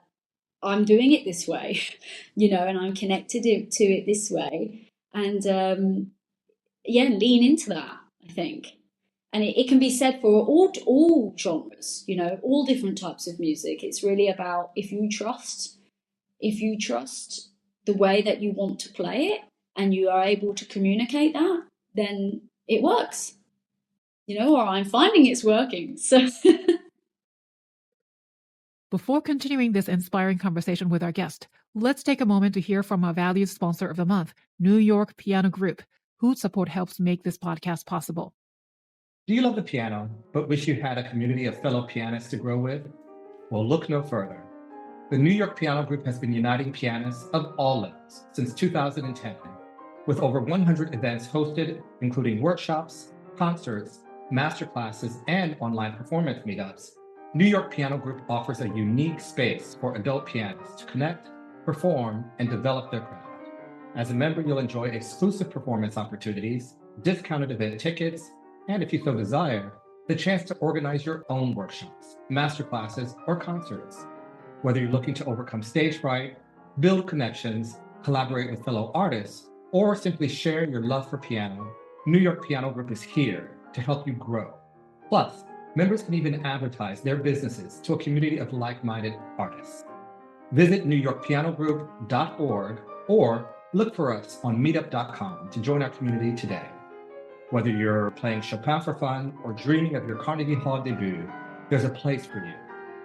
I'm doing it this way, and I'm connected to it this way. And lean into that, I think. And it can be said for all genres, all different types of music. It's really about, if you trust the way that you want to play it, and you are able to communicate that, then it works, or I'm finding it's working. So Before continuing this inspiring conversation with our guest, let's take a moment to hear from our valued sponsor of the month, New York Piano Group, whose support helps make this podcast possible. Do you love the piano, but wish you had a community of fellow pianists to grow with? Well, look no further. The New York Piano Group has been uniting pianists of all levels since 2010, with over 100 events hosted, including workshops, concerts, masterclasses, and online performance meetups. New York Piano Group offers a unique space for adult pianists to connect, perform, and develop their craft. As a member, you'll enjoy exclusive performance opportunities, discounted event tickets, and if you so desire, the chance to organize your own workshops, masterclasses, or concerts. Whether you're looking to overcome stage fright, build connections, collaborate with fellow artists, or simply share your love for piano, New York Piano Group is here to help you grow. Plus, members can even advertise their businesses to a community of like-minded artists. Visit newyorkpianogroup.org or look for us on meetup.com to join our community today. Whether you're playing Chopin for fun or dreaming of your Carnegie Hall debut, there's a place for you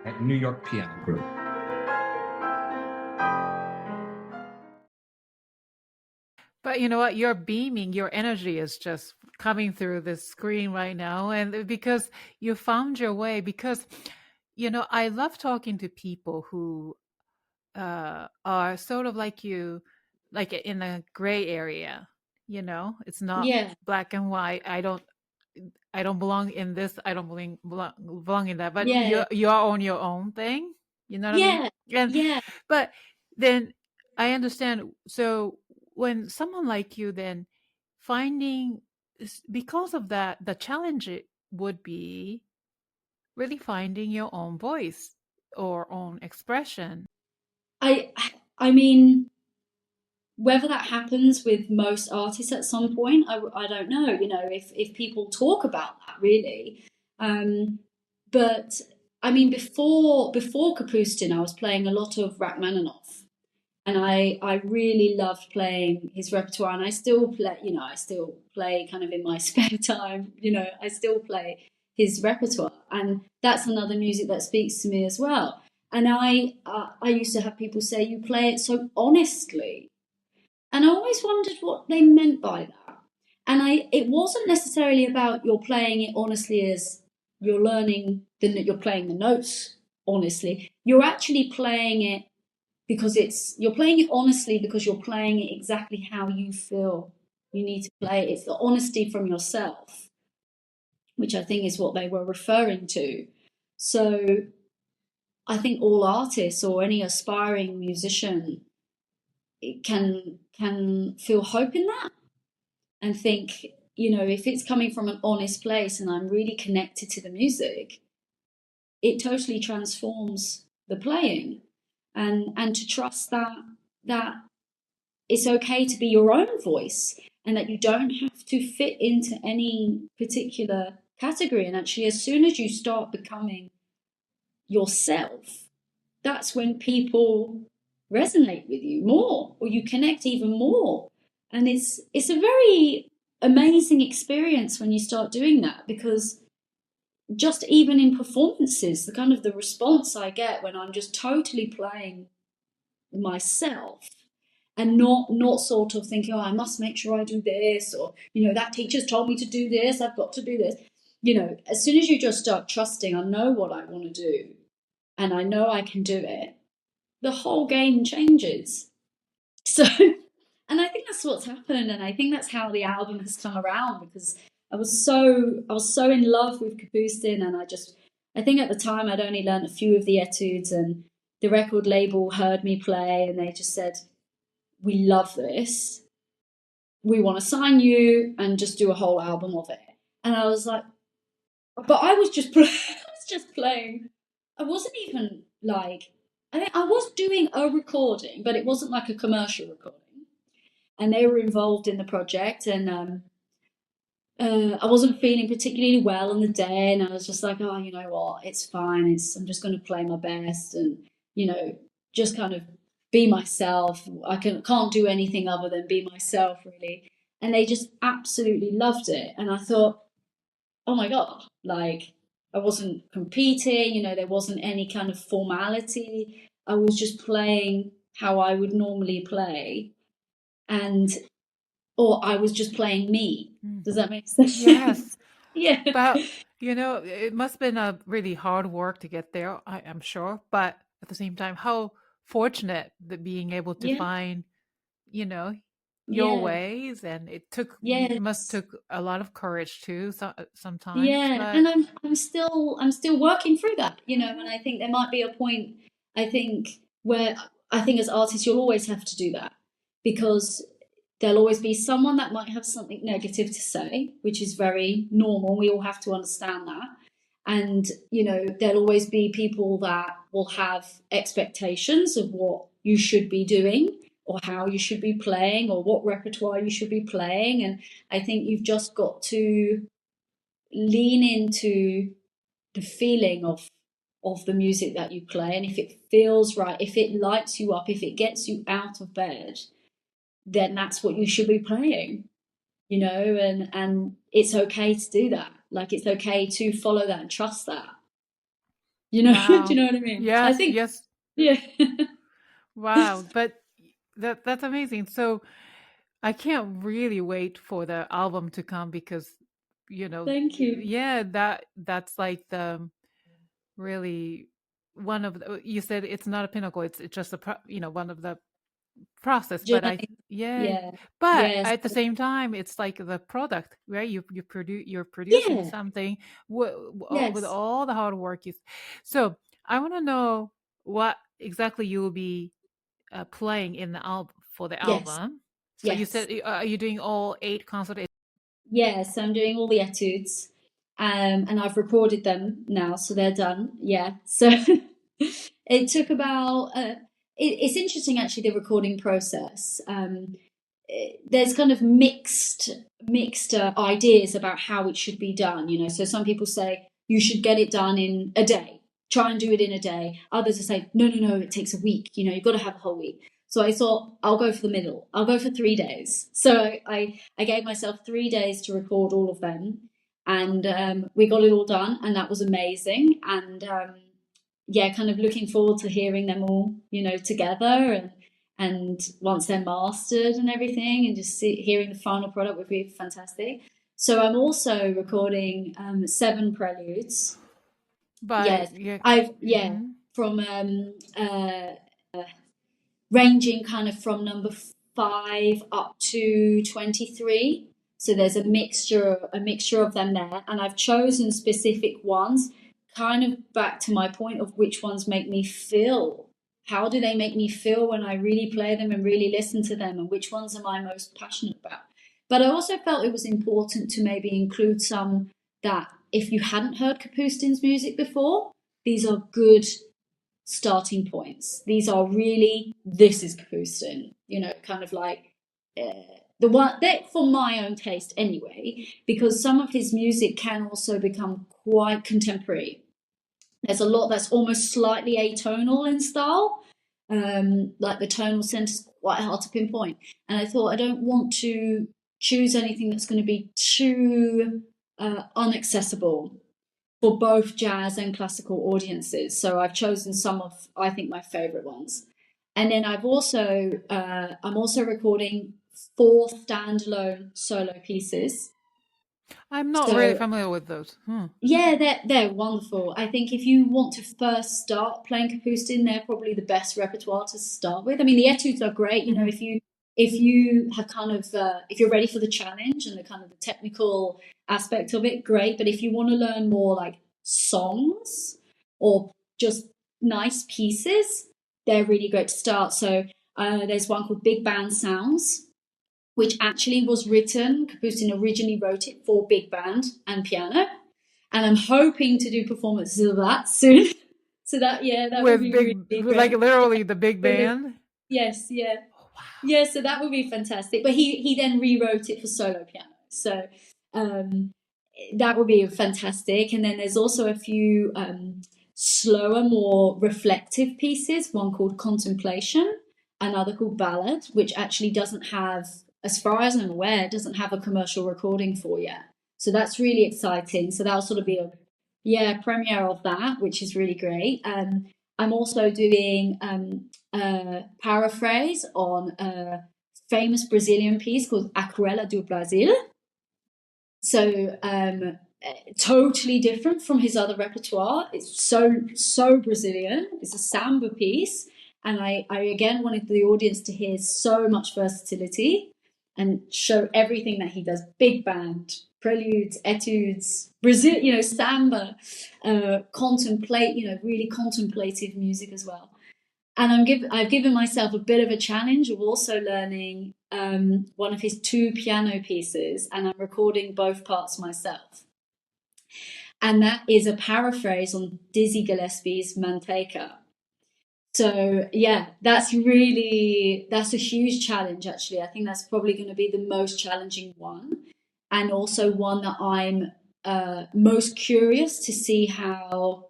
at New York Piano Group. But you know what? You're beaming. Your energy is just coming through this screen right now. And because you found your way, because, I love talking to people who are sort of like you, like in a gray area. It's not yeah, black and white. I don't belong in this. I don't belong in that. But yeah, you're on your own thing. You know what I mean? yeah, And yeah. but then I understand. So when someone like you then finding, because of that, the challenge it would be really finding your own voice or own expression. I I mean, whether that happens with most artists at some point, I don't know. If people talk about that, really. But I mean, before Kapustin, I was playing a lot of Rachmaninoff, and I really loved playing his repertoire, and I still play kind of in my spare time. I still play his repertoire, and that's another music that speaks to me as well. And I used to have people say, you play it so honestly, and I always wondered what they meant by that. And it wasn't necessarily about you're playing it honestly as you're playing the notes honestly. You're actually playing it because you're playing it honestly because you're playing it exactly how you feel you need to play it. It's the honesty from yourself, which I think is what they were referring to. So I think all artists or any aspiring musician can feel hope in that, and think, if it's coming from an honest place and I'm really connected to the music, it totally transforms the playing, and to trust that it's okay to be your own voice, and that you don't have to fit into any particular category. And actually, as soon as you start becoming yourself, that's when people resonate with you more, or you connect even more. And it's a very amazing experience when you start doing that, because just even in performances, the kind of the response I get when I'm just totally playing myself, and not sort of thinking, oh, I must make sure I do this, or, you know, that teacher's told me to do this, I've got to do this. You know, as soon as you just start trusting, I know what I want to do, and I know I can do it, the whole game changes. So, and I think that's what's happened, and I think that's how the album has come around, because I was so in love with Kapustin, and I think at the time I'd only learned a few of the etudes, and the record label heard me play, and they just said, we love this, we want to sign you and just do a whole album of it. And I was like, but I was just playing. I wasn't even like, I think I was doing a recording, but it wasn't like a commercial recording. And they were involved in the project, and I wasn't feeling particularly well on the day, and I was just like, oh, you know what, it's fine. I'm just going to play my best, and, you know, just kind of be myself. I can't do anything other than be myself, really. And they just absolutely loved it. And I thought, oh my God, like, I wasn't competing, you know, there wasn't any kind of formality. I was just playing how I would normally play, or I was just playing me. Does that make sense? Yes. Yeah. But, you know, it must have been a really hard work to get there, I'm sure. But at the same time, how fortunate that being able to Yeah. find, you know, your Yeah. ways. And it must Yes. took a lot of courage too, sometimes. Yeah. But And I'm still working through that, you know, and I think there might be a point, I think, where I think as artists you'll always have to do that, because there'll always be someone that might have something negative to say, which is very normal. We all have to understand that. And, you know, there'll always be people that will have expectations of what you should be doing, or how you should be playing, or what repertoire you should be playing. And I think you've just got to lean into the feeling of the music that you play. And if it feels right, if it lights you up, if it gets you out of bed, then that's what you should be playing, you know. And it's okay to do that. Like, it's okay to follow that and trust that, you know. Do you wow. know what I mean? I Yes, think, yes. yeah. Wow. But that's amazing. So I can't really wait for the album to come because, you know, Thank you. yeah, that's like the really one of the, you said it's not a pinnacle, it's just you know, one of the process. But Journey. yeah, Yeah. but Yes. at the same time, it's like the product, right? You're producing Yeah. something with Yes. all the hard work so I want to know what exactly you will be playing in the album for the Yes. album. So you Yes. said, are you doing all 8 concert? Yes, I'm doing all the etudes, and I've recorded them now, so they're done. Yeah, so it took about. It's interesting, actually, the recording process. There's kind of mixed ideas about how it should be done. You know, so some people say you should get it done in a day. Try and do it in a day. Others are saying, no, no, no, it takes a week. You know, you've got to have a whole week. So I thought, I'll go for the middle. I'll go for 3 days. So I gave myself 3 days to record all of them. And we got it all done. And that was amazing. And yeah, kind of looking forward to hearing them all, you know, together. And once they're mastered and everything, and just hearing the final product would be fantastic. So I'm also recording 7 preludes. But Yes, yeah. yeah, from ranging kind of from number 5 up to 23. So there's a mixture of them there, and I've chosen specific ones, kind of back to my point of which ones make me feel. How do they make me feel when I really play them and really listen to them, and which ones am I most passionate about? But I also felt it was important to maybe include some that, if you hadn't heard Kapustin's music before, these are good starting points. These are really, this is Kapustin, kind of like the one that, for my own taste anyway, because some of his music can also become quite contemporary. There's a lot that's almost slightly atonal in style, like the tonal sense is quite hard to pinpoint. And I thought I don't want to choose anything that's going to be too unaccessible for both jazz and classical audiences. So I've chosen some of, I think, my favorite ones. And then I'm also recording 4 standalone solo pieces. I'm not really familiar with those. Yeah, they're wonderful. I think if you want to first start playing Kapustin, they're probably the best repertoire to start with. I mean, the etudes are great. If you have kind of if you're ready for the challenge and the kind of the technical aspect of it, great. But if you want to learn more like songs or just nice pieces, they're really great to start. So there's one called Big Band Sounds, which actually was written, Kapustin originally wrote it for big band and piano. And I'm hoping to do performances of that soon. So that would be really great. Like literally the big band? Yes, yeah. Oh, wow. Yeah, so that would be fantastic. But he then rewrote it for solo piano. So that would be fantastic. And then there's also a few slower, more reflective pieces, one called Contemplation, another called Ballad, which actually doesn't have, as far as I'm aware, doesn't have a commercial recording for yet. So that's really exciting. So that'll sort of be a premiere of that, which is really great. I'm also doing a paraphrase on a famous Brazilian piece called Aquarela do Brasil. So totally different from his other repertoire. It's so Brazilian. It's a samba piece. And I again wanted the audience to hear so much versatility and show everything that he does. Big band, preludes, etudes, Brazil, samba, contemplate, really contemplative music as well. And I've given myself a bit of a challenge of also learning one of his 2 piano pieces, and I'm recording both parts myself. And that is a paraphrase on Dizzy Gillespie's Manteca. So yeah, that's a huge challenge, actually. I think that's probably going to be the most challenging one, and also one that I'm most curious to see how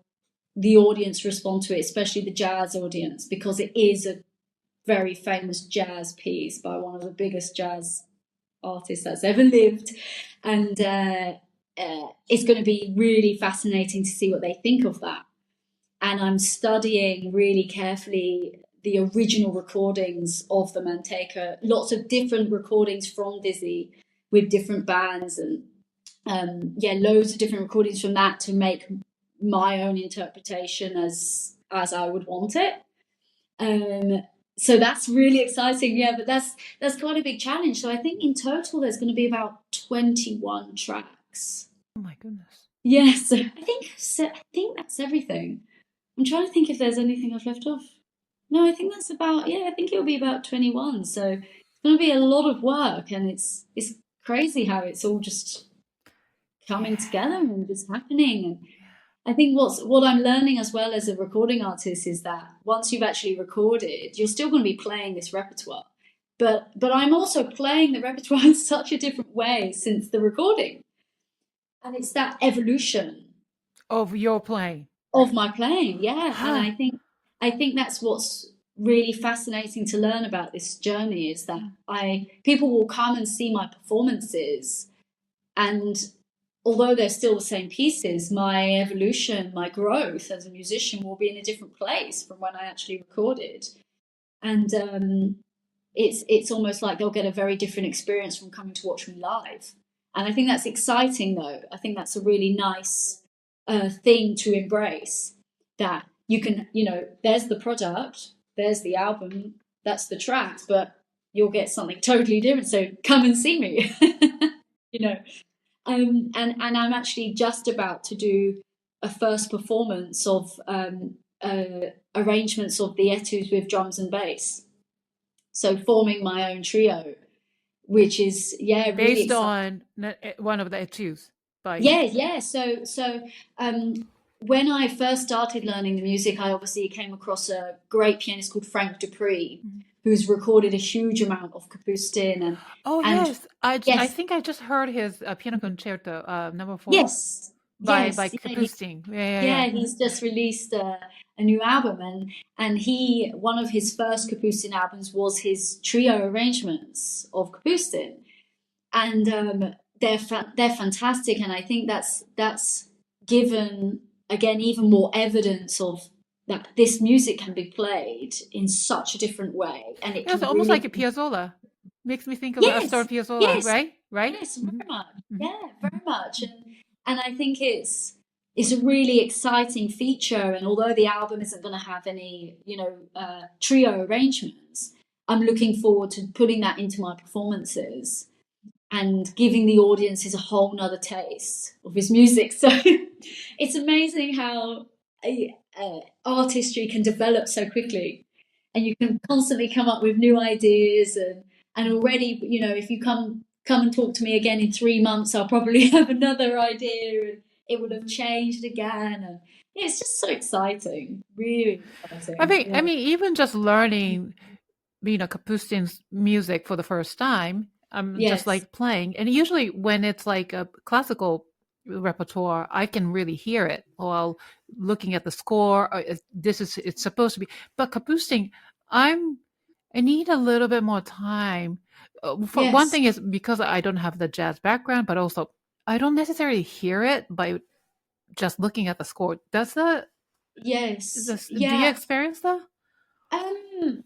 the audience respond to it, especially the jazz audience, because it is a very famous jazz piece by one of the biggest jazz artists that's ever lived. And it's going to be really fascinating to see what they think of that. And I'm studying really carefully the original recordings of the Manteca, lots of different recordings from Dizzy with different bands, and loads of different recordings from that to make my own interpretation as I would want it. So that's really exciting. Yeah, but that's quite a big challenge. So I think in total there's going to be about 21 tracks. Oh my goodness. Yes, I think that's everything. I'm trying to think if there's anything I've left off. No, I think that's about, I think it'll be about 21. So it's going to be a lot of work, and it's crazy how it's all just coming together and just happening. And I think what I'm learning as well as a recording artist is that once you've actually recorded, you're still going to be playing this repertoire. But I'm also playing the repertoire in such a different way since the recording. And it's that evolution of your playing. Of my playing, yeah. And I think that's what's really fascinating to learn about this journey, is that people will come and see my performances, and although they're still the same pieces, my evolution, my growth as a musician will be in a different place from when I actually recorded. And it's almost like they'll get a very different experience from coming to watch me live. And I think that's exciting, though. I think that's a really nice thing to embrace, that you can, there's the product, there's the album, that's the tracks, but you'll get something totally different. So come and see me, And I'm actually just about to do a first performance of arrangements of the etudes with drums and bass. So forming my own trio, which is really based on one of the etudes. Yeah. So when I first started learning the music, I obviously came across a great pianist called Frank Dupree, who's recorded a huge amount of Kapustin Oh and yes, I yes, think I just heard his piano concerto number 4 yes, by yes, yeah, Kapustin. Yeah. yeah, he's just released a new album, and he one of his first Kapustin albums was his trio arrangements of Kapustin, and they're fantastic, and I think that's given again even more evidence of that this music can be played in such a different way, and it Yeah, it's can almost like really a Piazzolla. Makes me think of Astor yes, Piazzolla, yes, right? Right? yes, Hmm. very much, Hmm. yeah, very much, and I think it's a really exciting feature, and although the album isn't going to have any trio arrangements, I'm looking forward to putting that into my performances and giving the audiences a whole nother taste of his music. So it's amazing how artistry can develop so quickly, and you can constantly come up with new ideas, and already, if you come and talk to me again in 3 months, I'll probably have another idea, and it would have changed again, and yeah, it's just so exciting, really exciting. I Yeah. mean, even just learning, Kapustin's music for the first time, I'm just Yes. like playing. And usually when it's like a classical repertoire, I can really hear it while looking at the score. It's supposed to be. But Kapustin, I'm, I need a little bit more time. For one Yes. thing is because I don't have the jazz background, but also I don't necessarily hear it by just looking at the score. Yes. Do you Yeah. experience that? Um.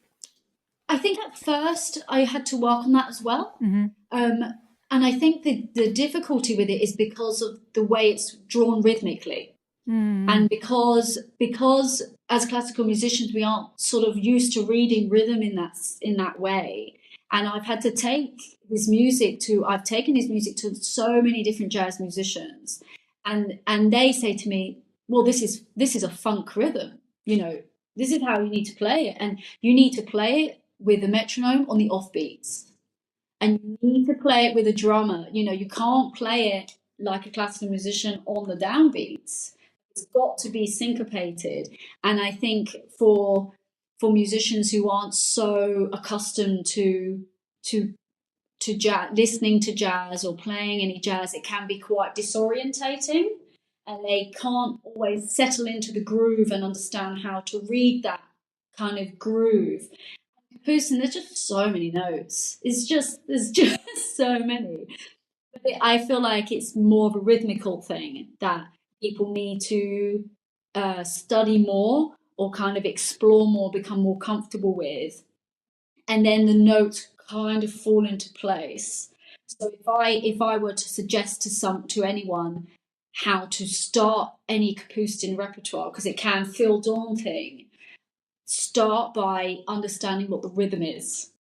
I think at first I had to work on that as well. Hmm. Um, and I think the difficulty with it is because of the way it's drawn rhythmically. Mm. And because as classical musicians we aren't sort of used to reading rhythm in that way. And I've taken his music to so many different jazz musicians, and they say to me, well, this is a funk rhythm, this is how you need to play it, and you need to play it with a metronome on the offbeats, and you need to play it with a drummer. You can't play it like a classical musician on the downbeats. It's got to be syncopated. And I think for musicians who aren't so accustomed to jazz, listening to jazz or playing any jazz, it can be quite disorientating, and they can't always settle into the groove and understand how to read that kind of groove. Person, there's just so many notes. There's just so many. But I feel like it's more of a rhythmical thing that people need to study more, or kind of explore more, become more comfortable with, and then the notes kind of fall into place. So if I were to suggest to anyone how to start any Kapustin repertoire, because it can feel daunting, start by understanding what the rhythm is,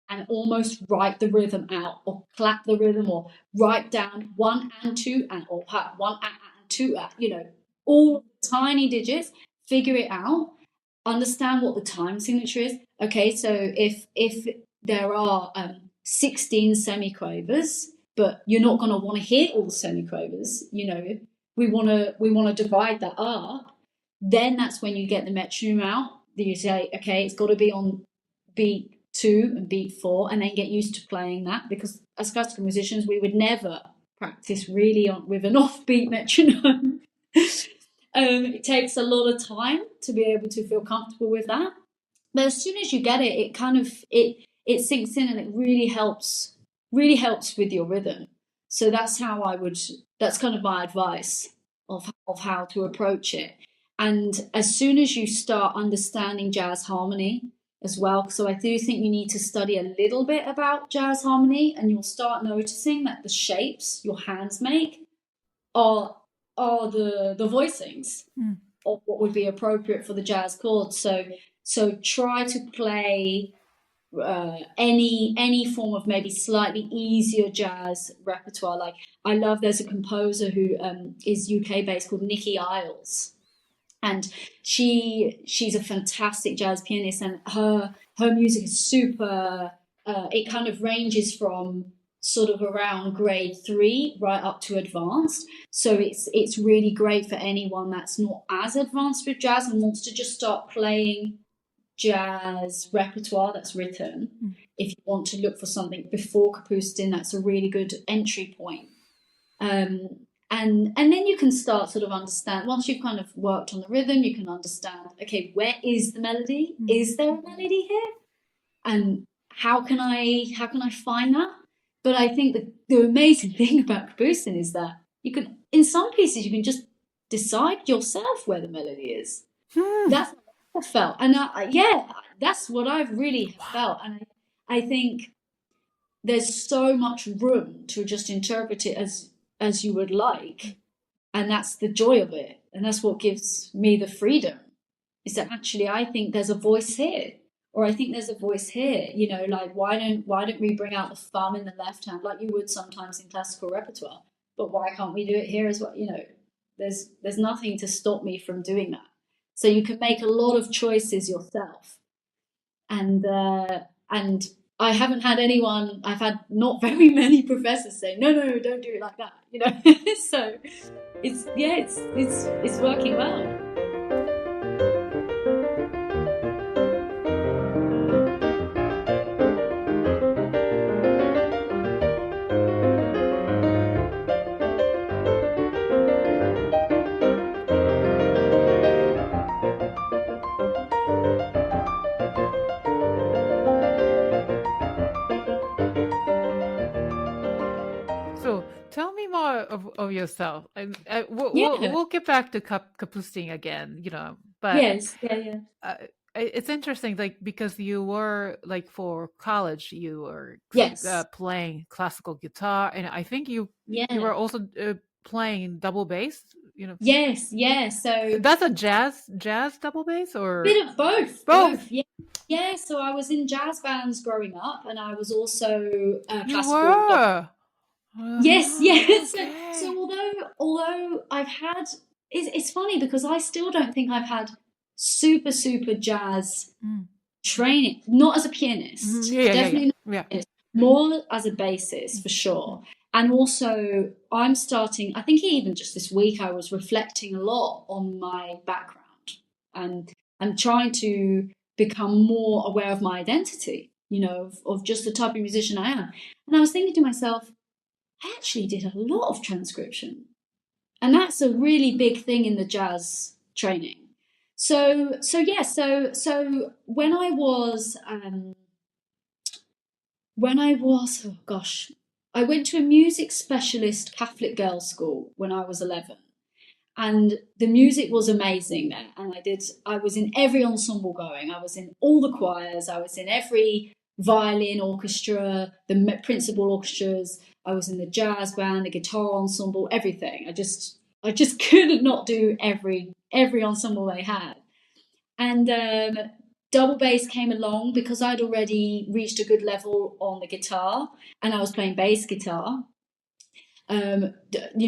and almost write the rhythm out, or clap the rhythm, or write down one and two and, or one and two, all tiny digits, figure it out, understand what the time signature is. Okay, so if there are 16 semiquavers, but you're not going to want to hear all the semiquavers, we want to divide that up. Then that's when you get the metronome out. You say, okay, it's got to be on beat 2 and beat 4, and then get used to playing that, because as classical musicians we would never practice really with an offbeat metronome. It takes a lot of time to be able to feel comfortable with that, but as soon as you get it, it kind of it sinks in, and it really helps with your rhythm. So that's kind of my advice of how to approach it. And as soon as you start understanding jazz harmony as well, so I do think you need to study a little bit about jazz harmony, and you'll start noticing that the shapes your hands make are the voicings Mm. of what would be appropriate for the jazz chords. So try to play any form of maybe slightly easier jazz repertoire. Like, there's a composer who is UK based, called Nikki Isles, and she's a fantastic jazz pianist, and her music is super. It kind of ranges from sort of around grade 3 right up to advanced. So it's really great for anyone that's not as advanced with jazz and wants to just start playing jazz repertoire that's written. If you want to look for something before Kapustin, that's a really good entry point. And then you can start sort of understand, once you've kind of worked on the rhythm, you can understand, okay, where is the melody? Is there a melody here? And how can I find that? But I think the amazing thing about Kapustin is that you can, in some pieces, you can just decide yourself where the melody is. That's what I felt. And that's what I've really felt. And I think there's so much room to just interpret it as you would like. And that's the joy of it. And that's what gives me the freedom, is that actually I think there's a voice here. Or I think there's a voice here, you know, like why don't we bring out the thumb in the left hand like you would sometimes in classical repertoire? But why can't we do it here as well? You know, there's nothing to stop me from doing that. So you can make a lot of choices yourself. And I haven't had anyone, I've had not very many professors say, no, don't do it like that, you know. So it's working well. So tell me more of yourself. Yeah. We'll get back to Kapustin again, you know. But Yes, yeah. it's interesting, like, because you were like for college, you were Yes. playing classical guitar, and I think you Yeah. were also playing double bass. You know. Yes, yeah. So That's a jazz double bass, or bit of both. both. Yeah. Yeah, so I was in jazz bands growing up, and I was also You classical. were. Yes, yes. Okay. So although I've had, it's funny because I still don't think I've had super jazz training. Not as a pianist, definitely not as a pianist. More as a bassist for sure. And also, I'm starting. I think even just this week, I was reflecting a lot on my background, and I'm trying to become more aware of my identity. You know, of just the type of musician I am. And I was thinking to myself, I actually did a lot of transcription. And that's a really big thing in the jazz training. So when I was I went to a music specialist Catholic girls' school when I was 11. And the music was amazing there. And I was in every ensemble going. I was in all the choirs. I was in every violin orchestra, the principal orchestras. I was in the jazz band, the guitar ensemble, everything. I just could not do every ensemble they had. And double bass came along because I'd already reached a good level on the guitar, and I was playing bass guitar. You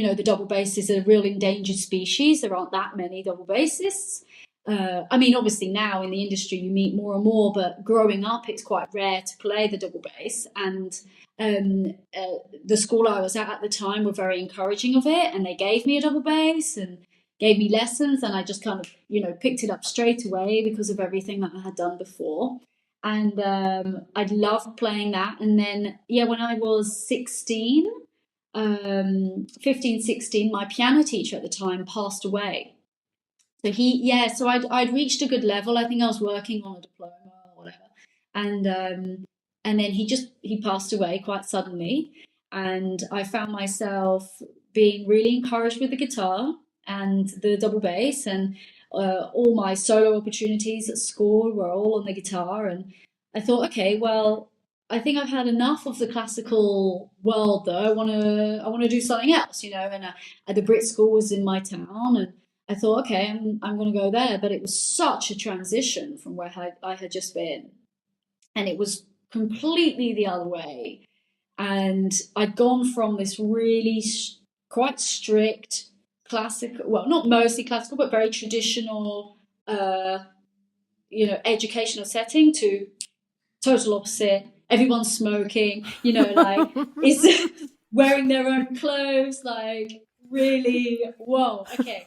know, the double bass is a real endangered species. There aren't that many double bassists. I mean, obviously now in the industry you meet more and more, but growing up it's quite rare to play the double bass. And the school I was at the time were very encouraging of it, and they gave me a double bass and gave me lessons, and I just kind of, you know, picked it up straight away because of everything that I had done before. And I loved playing that. And then, when I was 15, 16, my piano teacher at the time passed away. So so I'd reached a good level. I think I was working on a diploma or whatever. And then he passed away quite suddenly. And I found myself being really encouraged with the guitar and the double bass, and all my solo opportunities at school were all on the guitar. And I thought, okay, well, I think I've had enough of the classical world, though. I want to do something else, you know. And the BRIT school was in my town, and I thought, okay, I'm going to go there. But it was such a transition from where I had just been, and it was completely the other way. And I'd gone from this really quite strict classical, well, not mostly classical, but very traditional, educational setting, to total opposite. everyone's smoking, like it's wearing their own clothes, like really, whoa, okay.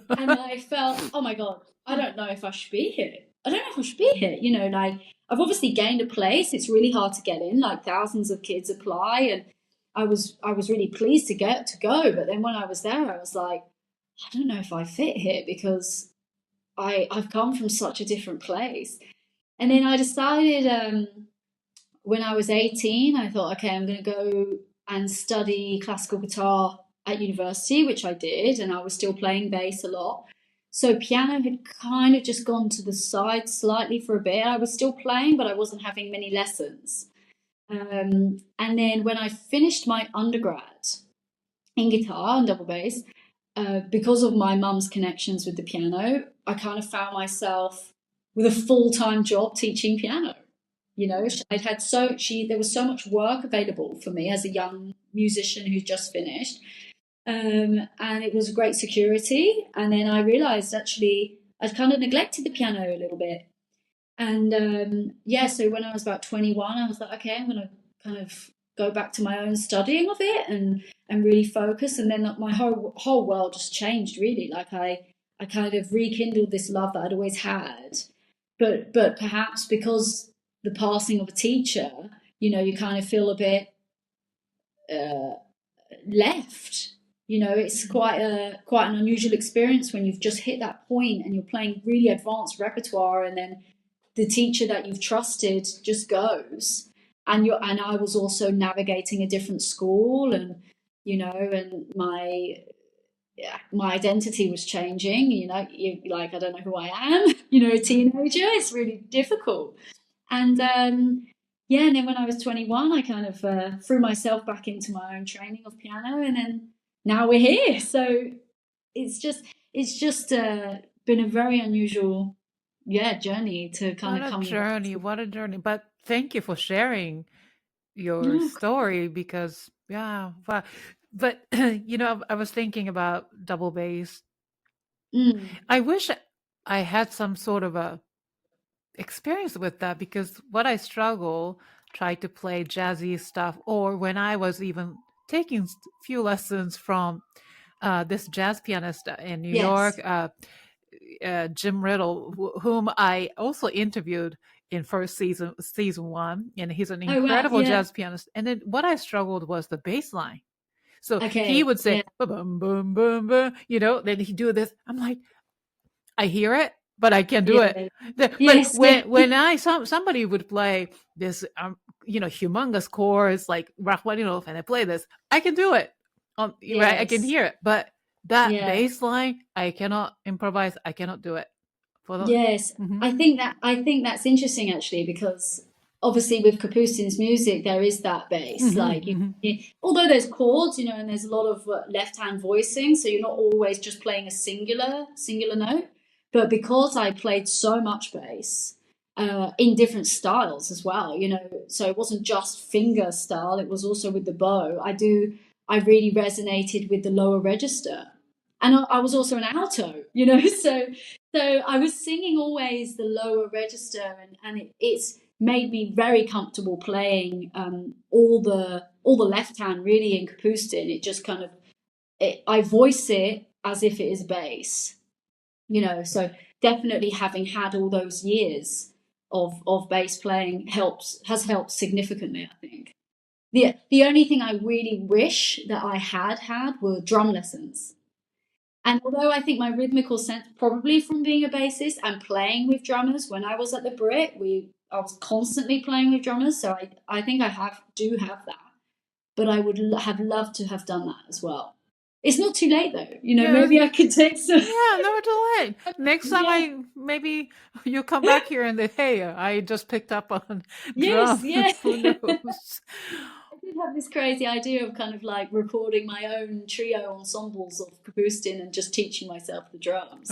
And I felt, oh my God, I don't know if I should be here. I don't know if I should be here. Like I've obviously gained a place. It's really hard to get in. Like thousands of kids apply, and I was really pleased to go. But then when I was there, I was like, I don't know if I fit here because I've come from such a different place. And then I decided when I was 18, I thought, okay, I'm going to go and study classical guitar at university, which I did, and I was still playing bass a lot. So piano had kind of just gone to the side slightly for a bit. I was still playing, but I wasn't having many lessons. And then when I finished my undergrad in guitar and double bass, because of my mum's connections with the piano, I kind of found myself with a full-time job teaching piano. There was so much work available for me as a young musician who just finished. And it was great security. And then I realized actually I'd kind of neglected the piano a little bit. And so when I was about 21, I was like, okay, I'm going to kind of go back to my own studying of it and really focus. And then my whole world just changed, really. Like I kind of rekindled this love that I'd always had. But perhaps because the passing of a teacher, you kind of feel a bit left. It's quite an unusual experience when you've just hit that point and you're playing really advanced repertoire, and then the teacher that you've trusted just goes. And I was also navigating a different school, and and my identity was changing. Like, I don't know who I am. A teenager. It's really difficult. And and then when I was 21, I kind of threw myself back into my own training of piano, and then now we're here. So it's just been a very unusual journey to kind of come. What a journey. But thank you for sharing your story, because wow. But I was thinking about double bass. I wish I had some sort of a experience with that, because what I tried to play jazzy stuff, or when I was even taking a few lessons from this jazz pianist in New York, Jim Riddle, whom I also interviewed in first season 1, and he's an incredible jazz pianist. And then what I struggled was the bass line. So he would say, boom, boom, boom, boom, then he'd do this. I'm like, I hear it, but I can't do it. But when somebody would play this, humongous chords like Rachmaninoff, and I play this, I can do it. Right? I can hear it, but that bass line, I cannot improvise. I cannot do it. I think that's interesting, actually, because obviously with Kapustin's music there is that bass. Although there's chords, and there's a lot of left-hand voicing, so you're not always just playing a singular note. But because I played so much bass in different styles as well, so it wasn't just finger style, it was also with the bow. I really resonated with the lower register. And I was also an alto, so I was singing always the lower register, and it's made me very comfortable playing all the left hand really in Kapustin. It just kind of, I voice it as if it is bass. So definitely having had all those years of bass playing has helped significantly, I think. The only thing I really wish that I had were drum lessons. And although I think my rhythmical sense, probably from being a bassist and playing with drummers, when I was at the BRIT, I was constantly playing with drummers, so I think I do have that. But I would have loved to have done that as well. It's not too late though, maybe I could take some. Yeah, never too late. Next time maybe you come back here and hey, I just picked up on drums. Who knows? I did have this crazy idea of kind of like recording my own trio ensembles of Kapustin and just teaching myself the drums.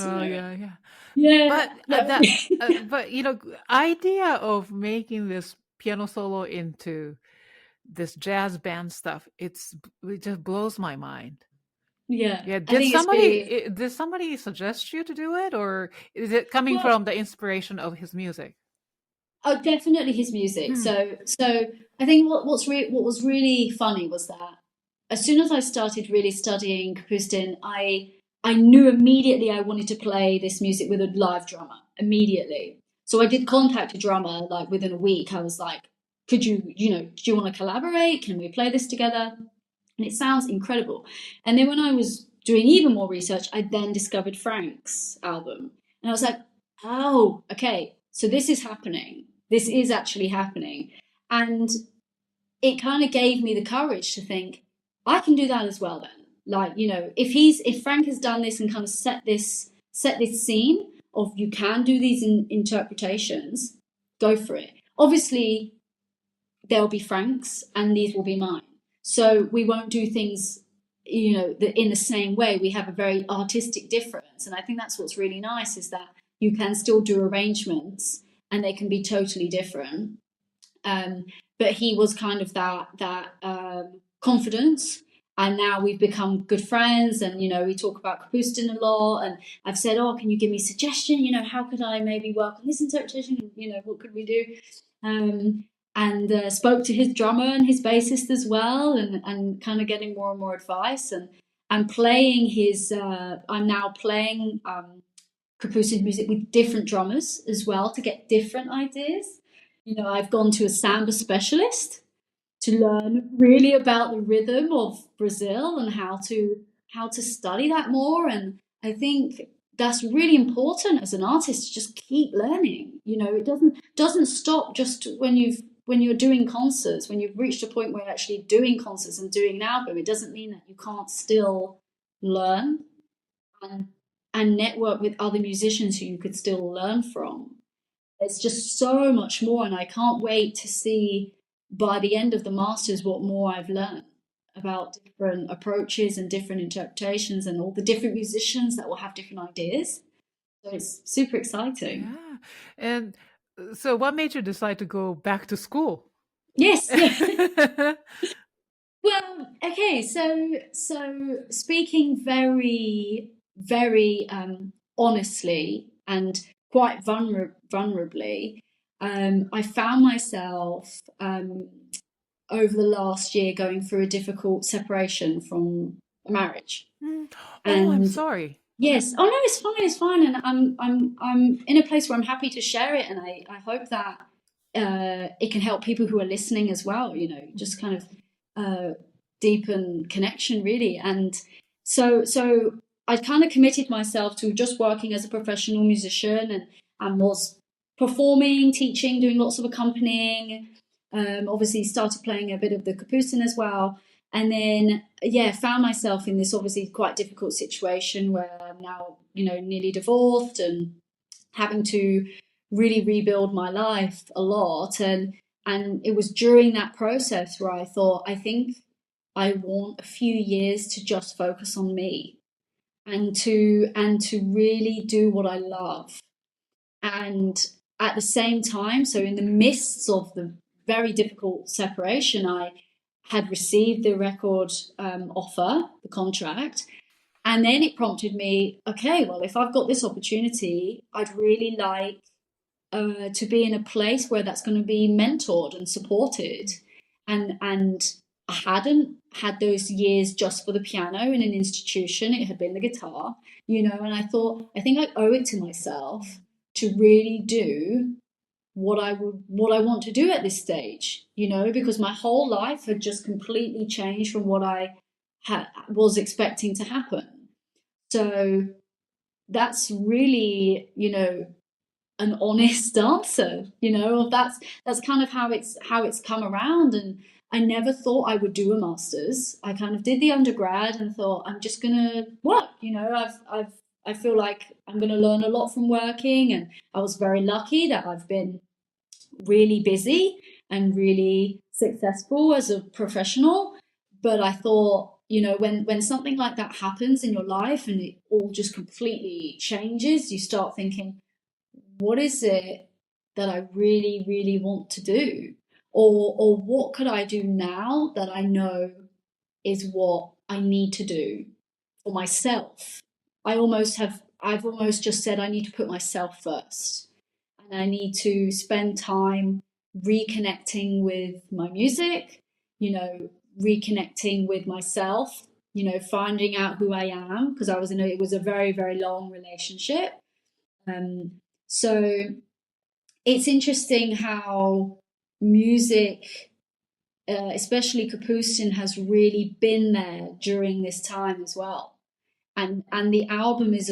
Yeah. But idea of making this piano solo into this jazz band stuff, it just blows my mind. Yeah. Did somebody suggest you to do it, or is it coming from the inspiration of his music? Oh, definitely his music. So I think what was really funny was that as soon as I started really studying Kapustin, I knew immediately I wanted to play this music with a live drummer immediately. So I did contact a drummer like within a week. I was like, could you, do you want to collaborate? Can we play this together? And it sounds incredible. And then when I was doing even more research, I then discovered Frank's album. And I was like, oh, okay, so this is happening. This is actually happening. And it kind of gave me the courage to think, I can do that as well then. Like, if Frank has done this and kind of set this scene of you can do these interpretations, go for it. Obviously, there'll be Frank's and these will be mine. So we won't do things, in the same way. We have a very artistic difference. And I think that's what's really nice is that you can still do arrangements and they can be totally different. But he was kind of that confidence. And now we've become good friends and, we talk about Kapustin a lot. And I've said, oh, can you give me a suggestion? How could I maybe work on this interpretation? What could we do? And spoke to his drummer and his bassist as well, and kind of getting more and more advice and playing his. I'm now playing Kapustin's music with different drummers as well to get different ideas. I've gone to a samba specialist to learn really about the rhythm of Brazil and how to study that more. And I think that's really important as an artist to just keep learning. It doesn't stop just when you're doing concerts, when you've reached a point where you're actually doing concerts and doing an album. It doesn't mean that you can't still learn and network with other musicians who you could still learn from. It's just so much more, and I can't wait to see by the end of the masters what more I've learned about different approaches and different interpretations and all the different musicians that will have different ideas. So it's super exciting. Yeah. And so what made you decide to go back to school? Yes. Well, okay, so speaking very, very honestly and quite vulnerably, I found myself over the last year going through a difficult separation from a marriage. Oh, I'm And sorry. yes, oh no, it's fine, and I'm in a place where I'm happy to share it, and I hope that it can help people who are listening as well. Just kind of deepen connection, really. And so I kind of committed myself to just working as a professional musician, and was performing, teaching, doing lots of accompanying. Obviously, started playing a bit of the Kapustin as well. And then, found myself in this obviously quite difficult situation where I'm now, nearly divorced and having to really rebuild my life a lot. And it was during that process where I thought, I think I want a few years to just focus on me and to really do what I love. And at the same time, so in the midst of the very difficult separation, I had received the record offer, the contract, and then it prompted me, okay, well, if I've got this opportunity, I'd really like to be in a place where that's going to be mentored and supported. And I hadn't had those years just for the piano in an institution. It had been the guitar, and I thought, I think I owe it to myself to really do what I want to do at this stage, because my whole life had just completely changed from what I was expecting to happen. So that's really, an honest answer, that's kind of how it's come around. And I never thought I would do a master's. I kind of did the undergrad and thought I'm just gonna work. I feel like I'm gonna learn a lot from working, and I was very lucky that I've been really busy and really successful as a professional. But I thought, when something like that happens in your life and it all just completely changes, you start thinking, what is it that I really, really want to do? Or what could I do now that I know is what I need to do for myself? I've almost just said I need to put myself first. and I need to spend time reconnecting with my music, reconnecting with myself, finding out who I am, because it was a very, very long relationship. So it's interesting how music, especially Kapustin, has really been there during this time as well, and the album is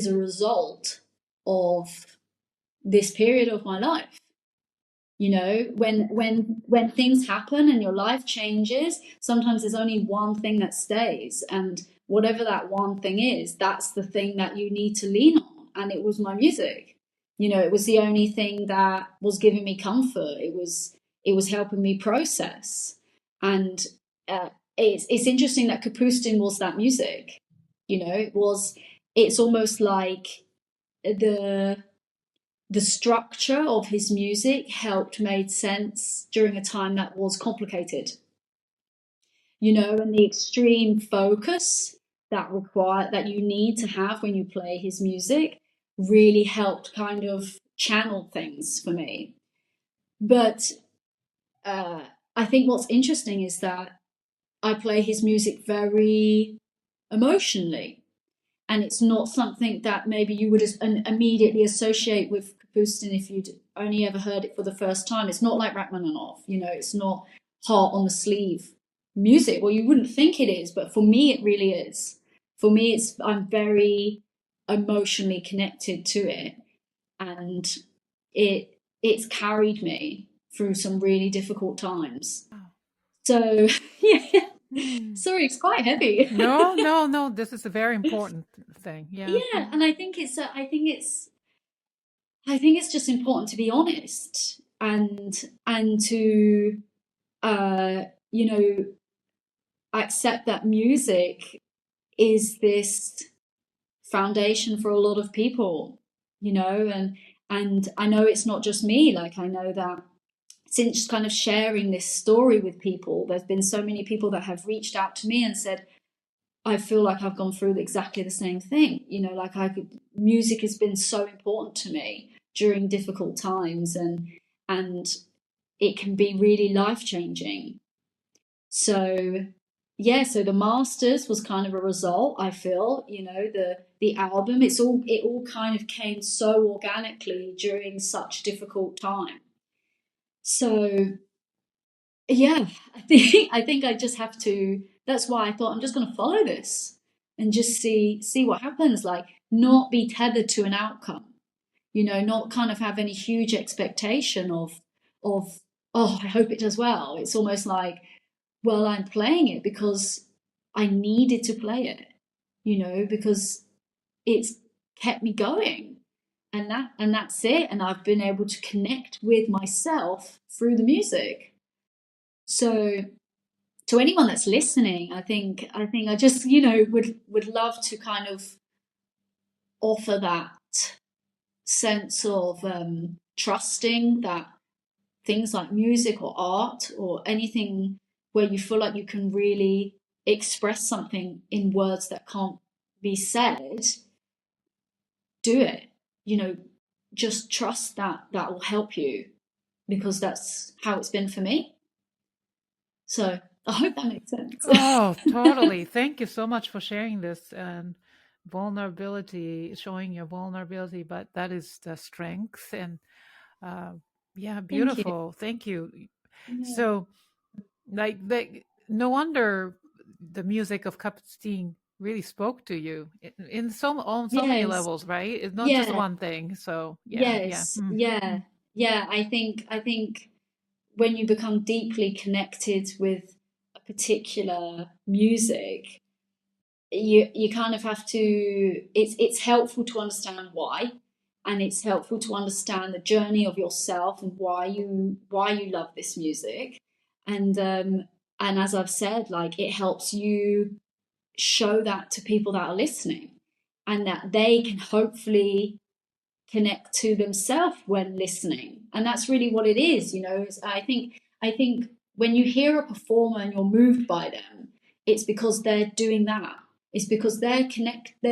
a result of this period of my life. When things happen and your life changes, sometimes there's only one thing that stays, and whatever that one thing is, that's the thing that you need to lean on. And it was my music. It was the only thing that was giving me comfort. It was helping me process. And it's interesting that Kapustin was that music. It's almost like the structure of his music made sense during a time that was complicated, and the extreme focus that you need to have when you play his music really helped kind of channel things for me. But I think what's interesting is that I play his music very emotionally, and it's not something that maybe you would immediately associate with Kapustin if you'd only ever heard it for the first time. It's not like Rachmaninoff, it's not heart on the sleeve music. Well, you wouldn't think it is, but for me, it really is. For me, I'm very emotionally connected to it, and it's carried me through some really difficult times. So yeah. Sorry, it's quite heavy. No. This is a very important thing. Yeah. And I think it's just important to be honest and to accept that music is this foundation for a lot of people, and I know it's not just me. Like, I know that since kind of sharing this story with people, there's been so many people that have reached out to me and said, I feel like I've gone through exactly the same thing. Music has been so important to me during difficult times, and it can be really life-changing. So the Masters was kind of a result, I feel, the album, it all kind of came so organically during such difficult time. So yeah, I think I just have to, that's why I thought I'm just going to follow this and just see what happens, like not be tethered to an outcome, not kind of have any huge expectation of oh, I hope it does well. It's almost like, well, I'm playing it because I needed to play it, because it's kept me going, and that's it. And I've been able to connect with myself through the music. So to anyone that's listening, I think I just, would love to kind of offer that sense of trusting that things like music or art or anything where you feel like you can really express something in words that can't be said, do it. Just trust that will help you, because that's how it's been for me. So I hope that makes sense. Oh, totally. Thank you so much for sharing this, and vulnerability, showing your vulnerability, but that is the strength. And yeah, beautiful. Thank you. Yeah. So like no wonder the music of Kapustin really spoke to you on so many levels, right? It's not just one thing. So yeah. I think when you become deeply connected with a particular music, you kind of have to, it's helpul to understand why, and it's helpful to understand the journey of yourself and why you love this music. And as I've said, like, it helps you show that to people that are listening, and that they can hopefully connect to themselves when listening. And that's really what it is. I think when you hear a performer and you're moved by them, it's because they're doing that. It's because they're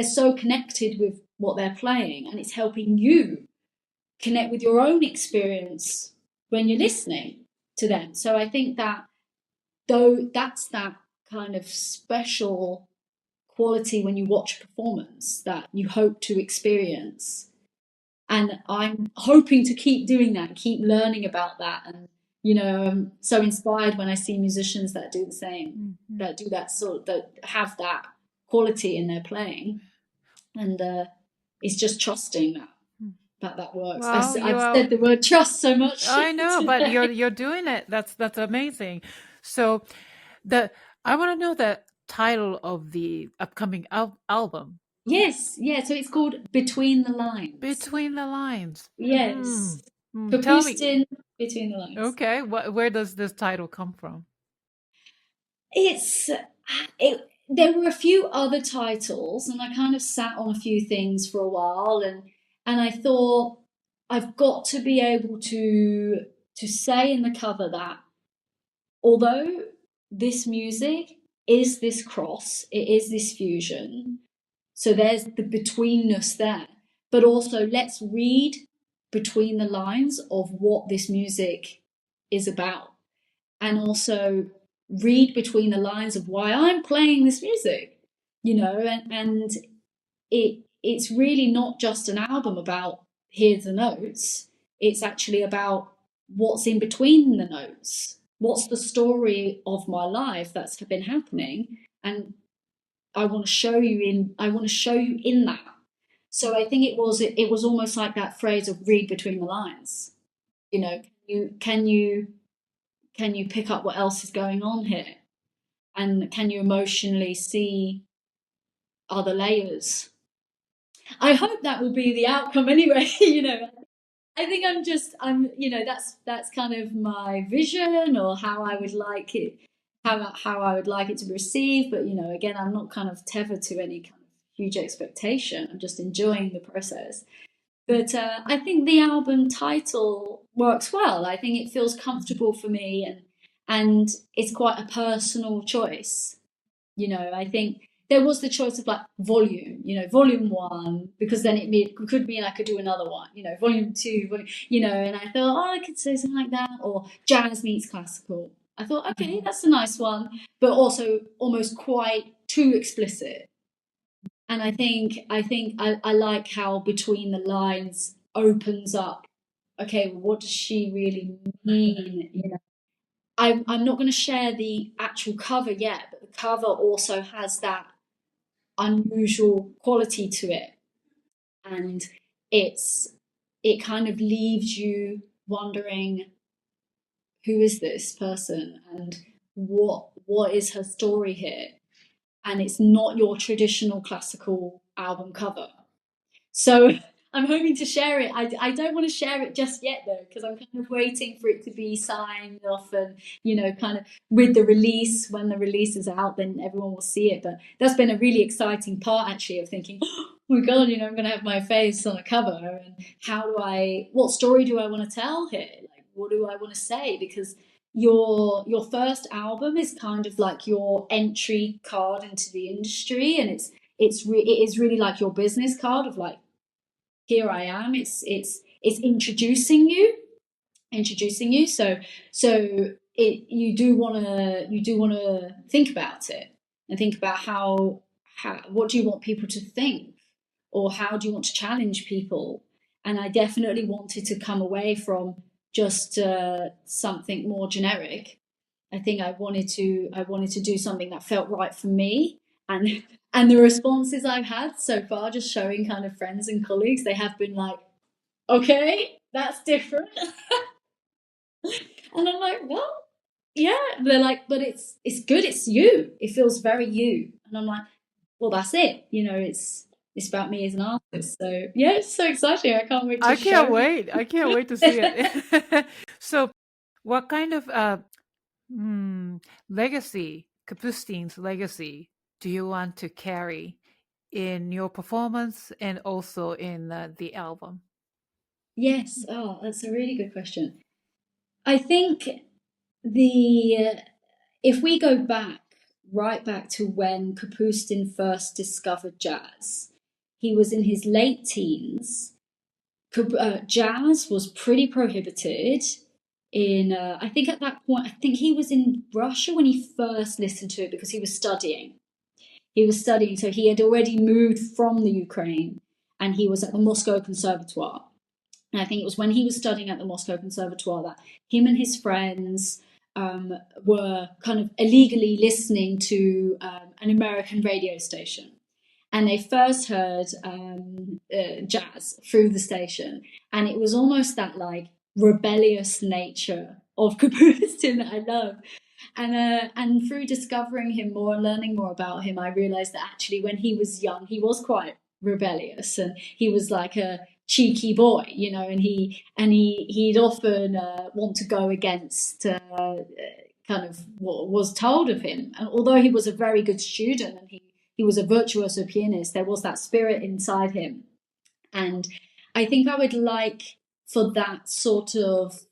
so connected with what they're playing, and it's helping you connect with your own experience when you're listening to them. So I think that though that's that kind of special quality when you watch a performance that you hope to experience. And I'm hoping to keep doing that, keep learning about that. And, you know, I'm so inspired when I see musicians that do the same, that do that that have that quality in their playing. And it's just trusting that works. Well, I've said the word trust so much. I know, but you're doing it. That's amazing. So I want to know the title of the upcoming album. Yes, yeah. So it's called Between the Lines. Between the Lines. Yes. Tell me. Kapustin, Between the Lines. Okay, where does this title come from? There were a few other titles, and I kind of sat on a few things for a while, and I thought I've got to be able to say in the cover that although this music is this cross, it is this fusion, so there's the betweenness there, but also let's read between the lines of what this music is about, and also read between the lines of why I'm playing this music, you know, and it's really not just an album about here's the notes, it's actually about what's in between the notes, what's the story of my life that's been happening, and I want to show you in that. So I think it was almost like that phrase of read between the lines, you know, can you pick up what else is going on here? And can you emotionally see other layers? I hope that will be the outcome anyway, you know. I think you know, that's kind of my vision, or how I would like it, how I would like it to be received. But, you know, again, I'm not kind of tethered to any kind of huge expectation. I'm just enjoying the process. But I think the album title works well. I think it feels comfortable for me, and it's quite a personal choice. You know, I think there was the choice of like volume, you know, volume 1, because then it could mean I could do another one, you know, volume 2, you know, and I thought, oh, I could say something like that, or jazz meets classical. I thought, okay, that's a nice one, but also almost quite too explicit. And I think I like how Between the Lines opens up. Okay, what does she really mean? You know, I'm not going to share the actual cover yet, but the cover also has that unusual quality to it, and it kind of leaves you wondering, who is this person and what is her story here? And it's not your traditional classical album cover. So I'm hoping to share it. I don't want to share it just yet, though, because I'm kind of waiting for it to be signed off, and, you know, kind of with the release, when the release is out, then everyone will see it. But that's been a really exciting part, actually, of thinking, oh my God, you know, I'm going to have my face on a cover, and what story do I want to tell here? Like, what do I want to say? Because your first album is kind of like your entry card into the industry, and it is really like your business card of like, here I am. It's introducing you. So you do want to think about it, and think about how what do you want people to think, or how do you want to challenge people? And I definitely wanted to come away from just something more generic. I think I wanted to do something that felt right for me, and the responses I've had so far, just showing kind of friends and colleagues, they have been like, okay, that's different. And I'm like, well, yeah. They're like, but it's good, it's you. It feels very you. And I'm like, well, that's it. You know, it's about me as an artist. So yeah, it's so exciting. I can't wait to I can't wait to see it. So what kind of legacy, Kapustin's legacy, do you want to carry in your performance and also in the album? Yes. Oh, that's a really good question. I think if we go right back to when Kapustin first discovered jazz, he was in his late teens, jazz was pretty prohibited in, I think at that point, I think he was in Russia when he first listened to it because he was studying. So he had already moved from the Ukraine and he was at the Moscow Conservatoire. And I think it was when he was studying at the Moscow Conservatoire that him and his friends were kind of illegally listening to an American radio station. And they first heard jazz through the station. And it was almost that like rebellious nature of Kapustin that I love. And through discovering him more and learning more about him, I realized that actually when he was young, he was quite rebellious and he was like a cheeky boy, you know, and he'd often want to go against kind of what was told of him. And although he was a very good student and he was a virtuoso pianist, there was that spirit inside him. And I think I would like for that sort of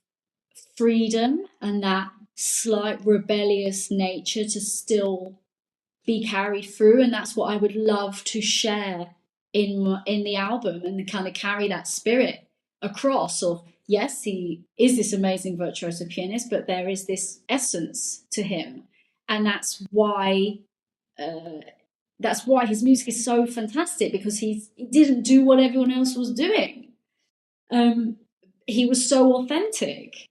freedom and that slight rebellious nature to still be carried through, and that's what I would love to share in the album, and kind of carry that spirit across of, yes, he is this amazing virtuoso pianist, but there is this essence to him, and that's why his music is so fantastic, because he didn't do what everyone else was doing. He was so authentic.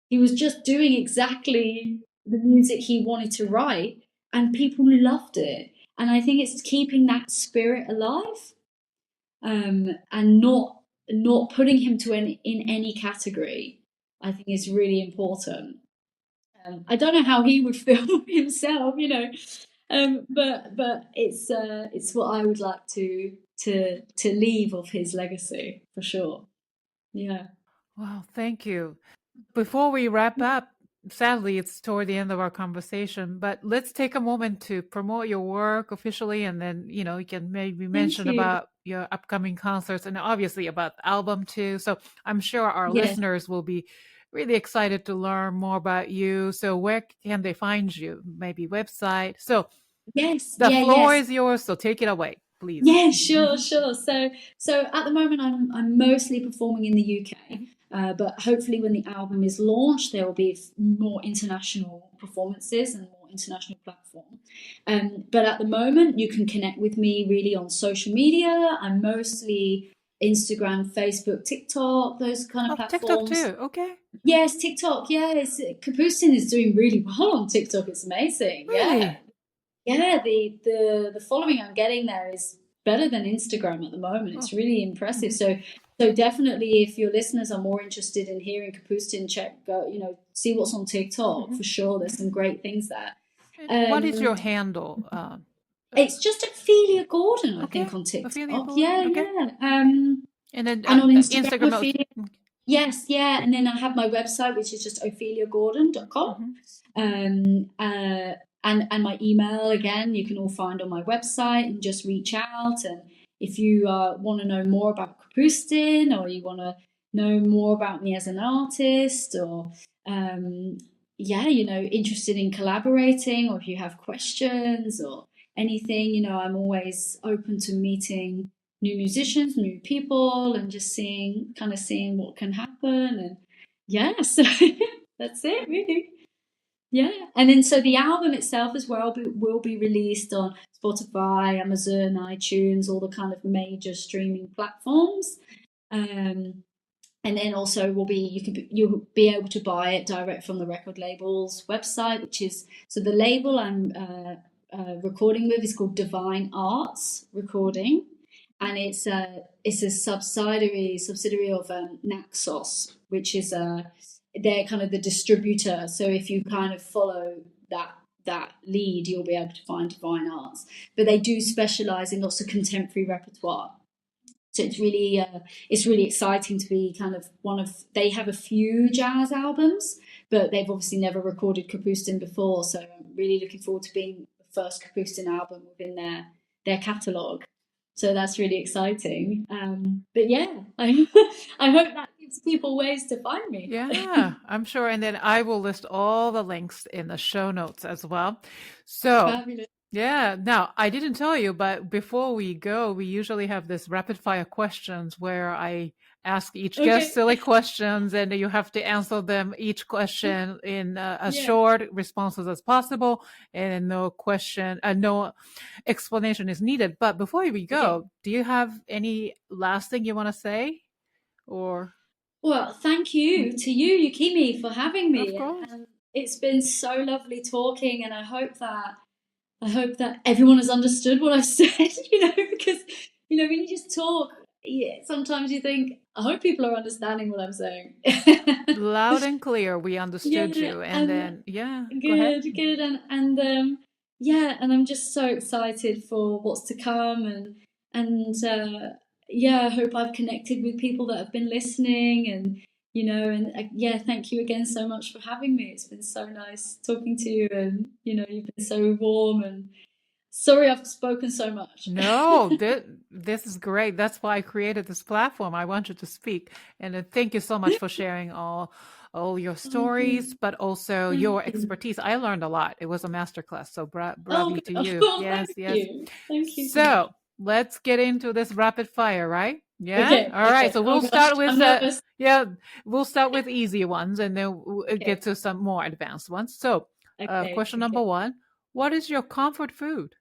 He was just doing exactly the music he wanted to write, and people loved it. And I think it's keeping that spirit alive, and not putting him in any category, I think is really important. I don't know how he would feel himself, you know, but it's what I would like to leave of his legacy, for sure. Yeah. Wow, thank you. Before we wrap up, sadly, it's toward the end of our conversation, but let's take a moment to promote your work officially, and then, you know, you can maybe mention you. about your upcoming concerts and obviously about the album too. So I'm sure our Yes. listeners will be really excited to learn more about you. So where can they find you? Maybe website. So Yes. the floor Yes. is yours, so take it away, please. Yeah, sure. So at the moment, I'm mostly performing in the UK, but hopefully, when the album is launched, there will be more international performances and more international platform. But at the moment, you can connect with me really on social media. I'm mostly Instagram, Facebook, TikTok, those kind of platforms. TikTok too. Okay. Yes, TikTok. Yeah, Kapustin is doing really well on TikTok. It's amazing. Really? Yeah. The following I'm getting there is better than Instagram at the moment. It's really impressive. So definitely, if your listeners are more interested in hearing Kapustin, see what's on TikTok for sure. There's some great things there. What is your handle? It's just Ophelia Gordon, I think, on TikTok. Ophelia Gordon? Yeah, okay. yeah. And then and on Instagram, Ophelia. Yes, yeah. And then I have my website, which is just opheliagordon.com. And my email, again, you can all find on my website, and just reach out. And if you want to know more about Kapustin, or you want to know more about me as an artist, or interested in collaborating, or if you have questions or anything, I'm always open to meeting new musicians, new people, and just seeing what can happen. And yeah, so that's it, really. Yeah, and then so the album itself as well will be released on Spotify, Amazon, iTunes, all the kind of major streaming platforms. And then also you'll be able to buy it direct from the record label's website, which is, so the label I'm recording with is called Divine Arts Recording, and it's a subsidiary of Naxos, which is they're kind of the distributor. So if you kind of follow that lead, you'll be able to find Divine Arts. But they do specialize in lots of contemporary repertoire. So it's really exciting to be kind of they have a few jazz albums, but they've obviously never recorded Kapustin before. So I'm really looking forward to being the first Kapustin album within their catalogue. So that's really exciting. But yeah, I hope that gives people ways to find me. Yeah, I'm sure. And then I will list all the links in the show notes as well. So Fabulous. Yeah. Now, I didn't tell you, but before we go, we usually have this rapid fire questions where I ask each guest Okay. silly questions and you have to answer them each question in as Yeah. short responses as possible, and no explanation is needed. But before we Okay. go, do you have any last thing you want to say? Or, Well, thank you to you, Yukimi, for having of me. course. And it's been so lovely talking, and I hope that everyone has understood what I said, because when you just talk, sometimes you think, I hope people are understanding what I'm saying. Loud and clear, we understood Yeah, you. And and then, yeah, go ahead. good, and yeah, and I'm just so excited for what's to come, and yeah, I hope I've connected with people that have been listening, and yeah, thank you again so much for having me. It's been so nice talking to you, and you've been so warm, and sorry I've spoken so much. No, this is great. That's why I created this platform. I want you to speak. And thank you so much for sharing all your stories, but also Thank your you. expertise. I learned a lot. It was a masterclass. So Oh, bravo to you. oh, Yes, thank yes. you. Thank you so much. So let's get into this rapid fire, right? Yeah. Okay, All right. okay. So Oh we'll gosh, start with I'm nervous. we'll start with easy ones, and then we'll Okay, get to some more advanced ones. So, okay, question okay. number one: what is your comfort food?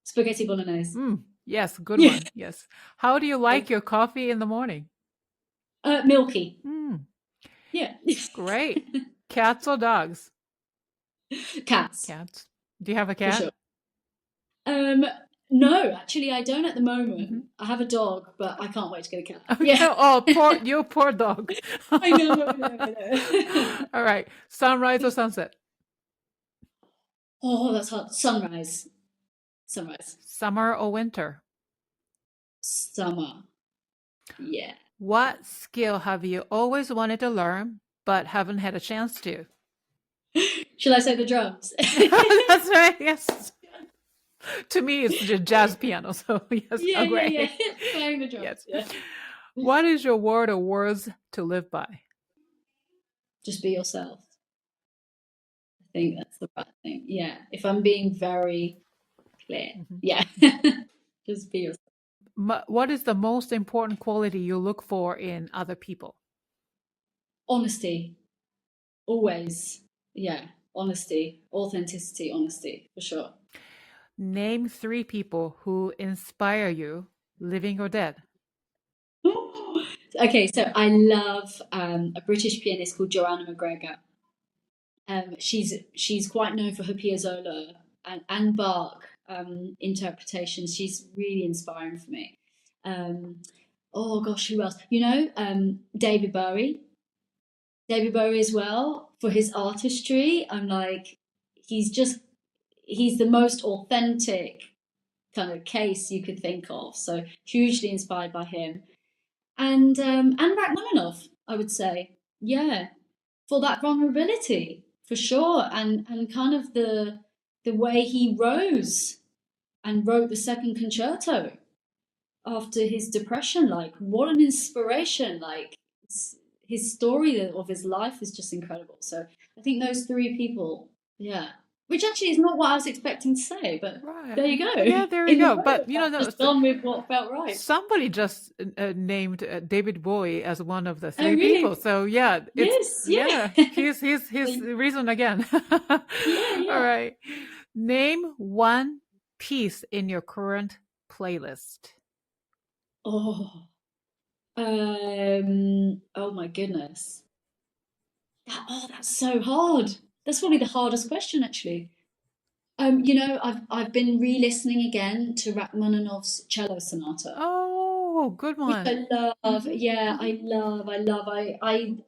Spaghetti bolognese. Yes, good Yeah. one. Yes. How do you like your coffee in the morning? Milky. Mm, Yeah. great. Cats or dogs? Cats, Cats. Do you have a for cat? sure. Um, no, actually, I don't at the Hmm. moment. I have a dog, but I can't wait to get a cat. Yeah. Oh, you poor dog. I know, I know, I know. All right. Sunrise or sunset? Oh, that's hard. Sunrise. Sunrise. Summer or winter? Summer. Yeah. What skill have you always wanted to learn but haven't had a chance to? Shall I say the drums? That's right. Yes. To me, it's the jazz piano. So yes. Yeah, Oh, yeah, yeah. great. Playing the drums. Yes. Yeah. What is your word or words to live by? Just be yourself. I think that's the right thing. Yeah. If I'm being very clear. Mhm. Yeah. Just be yourself. What is the most important quality you look for in other people? Honesty. Always. Yeah. Honesty. Authenticity. Honesty. For sure. Name 3 people who inspire you, living or dead. Okay, so I love a British pianist called Joanna McGregor. She's quite known for her Piazzolla and Bach interpretations. She's really inspiring for me. Oh gosh, who else? David Bowie. David Bowie as well for his artistry. I'm like, he's the most authentic kind of case you could think of. So hugely inspired by him. And Rachmaninoff, I would say, yeah, for that vulnerability, for sure, and kind of the way he rose and wrote the second concerto after his depression. Like, what an inspiration! Like, his story of his life is just incredible. So I think those 3 people, yeah. Which actually is not what I was expecting to say, but Right. there you go. Yeah, there you In the go. moment, But I've just gone with what felt right. somebody just named David Bowie as one of the Oh, 3 really? people. So yeah, Yes, yeah. His reason again. Yeah, All yeah. right. Name 1 piece in your current playlist. Oh, oh my goodness. That's so hard. That's probably the hardest question, actually. I've been re-listening again to Rachmaninoff's Cello Sonata, Oh, good which one. I love. Mhm, Yeah, mhm. I love.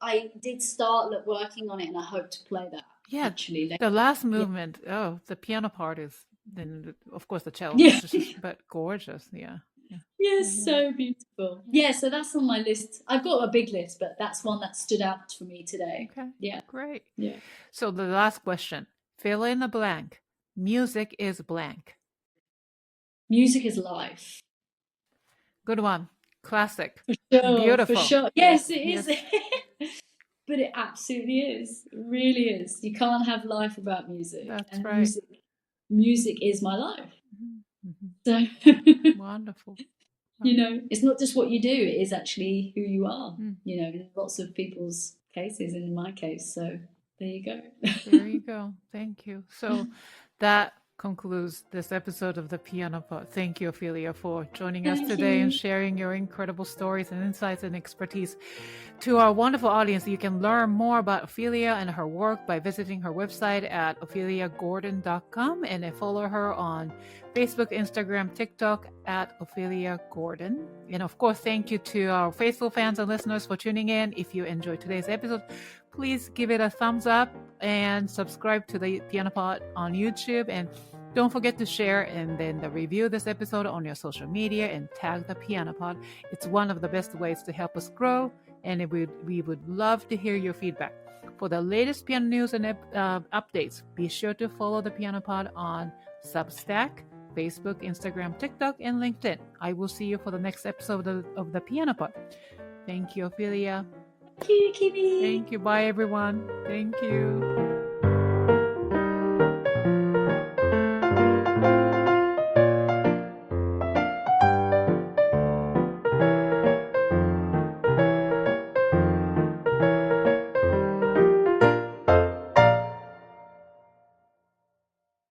I did start working on it, and I hope to play that Yeah, actually later. the last Yeah, movement. Oh, the piano part is then of course the cello yeah, is just but gorgeous. Yeah. Yeah. yeah, Yeah, yeah, so beautiful. Yeah, so that's on my list. I've got a big list, but that's one that stood out for me yeah. today. Okay. Yeah, Great. yeah. So the last question. Fill in the blank. Music is blank. Music is life. Good one. Classic. For sure, for Beautiful. sure. Yes, Yes, it is. yes. But it absolutely is. It really is. You can't have life without music. That's And right. music music is my life. So, Wonderful. you know, it's not just what you do, it is actually who you are, you know, in lots of people's cases, in my case. So there you go. There you go. Thank you. So that concludes this episode of the Piano Pod. Thank you, Ophelia, for joining us today and sharing your incredible stories and insights and expertise. To our wonderful audience, you can learn more about Ophelia and her work by visiting her website at opheliagordon.com and follow her on Facebook, Instagram, TikTok at Ophelia Gordon. And of course, thank you to our faithful fans and listeners for tuning in. If you enjoyed today's episode, please give it a thumbs up and subscribe to the Piano Pod on YouTube. And don't forget to share and then review this episode on your social media and tag the Piano Pod. It's one of the best ways to help us grow, and we would love to hear your feedback. For the latest piano news and updates, be sure to follow the Piano Pod on Substack, Facebook, Instagram, TikTok, and LinkedIn. I will see you for the next episode of the Piano Pod. Thank you, Ophelia. Thank you, Kimi. Thank you. Bye, everyone. Thank you.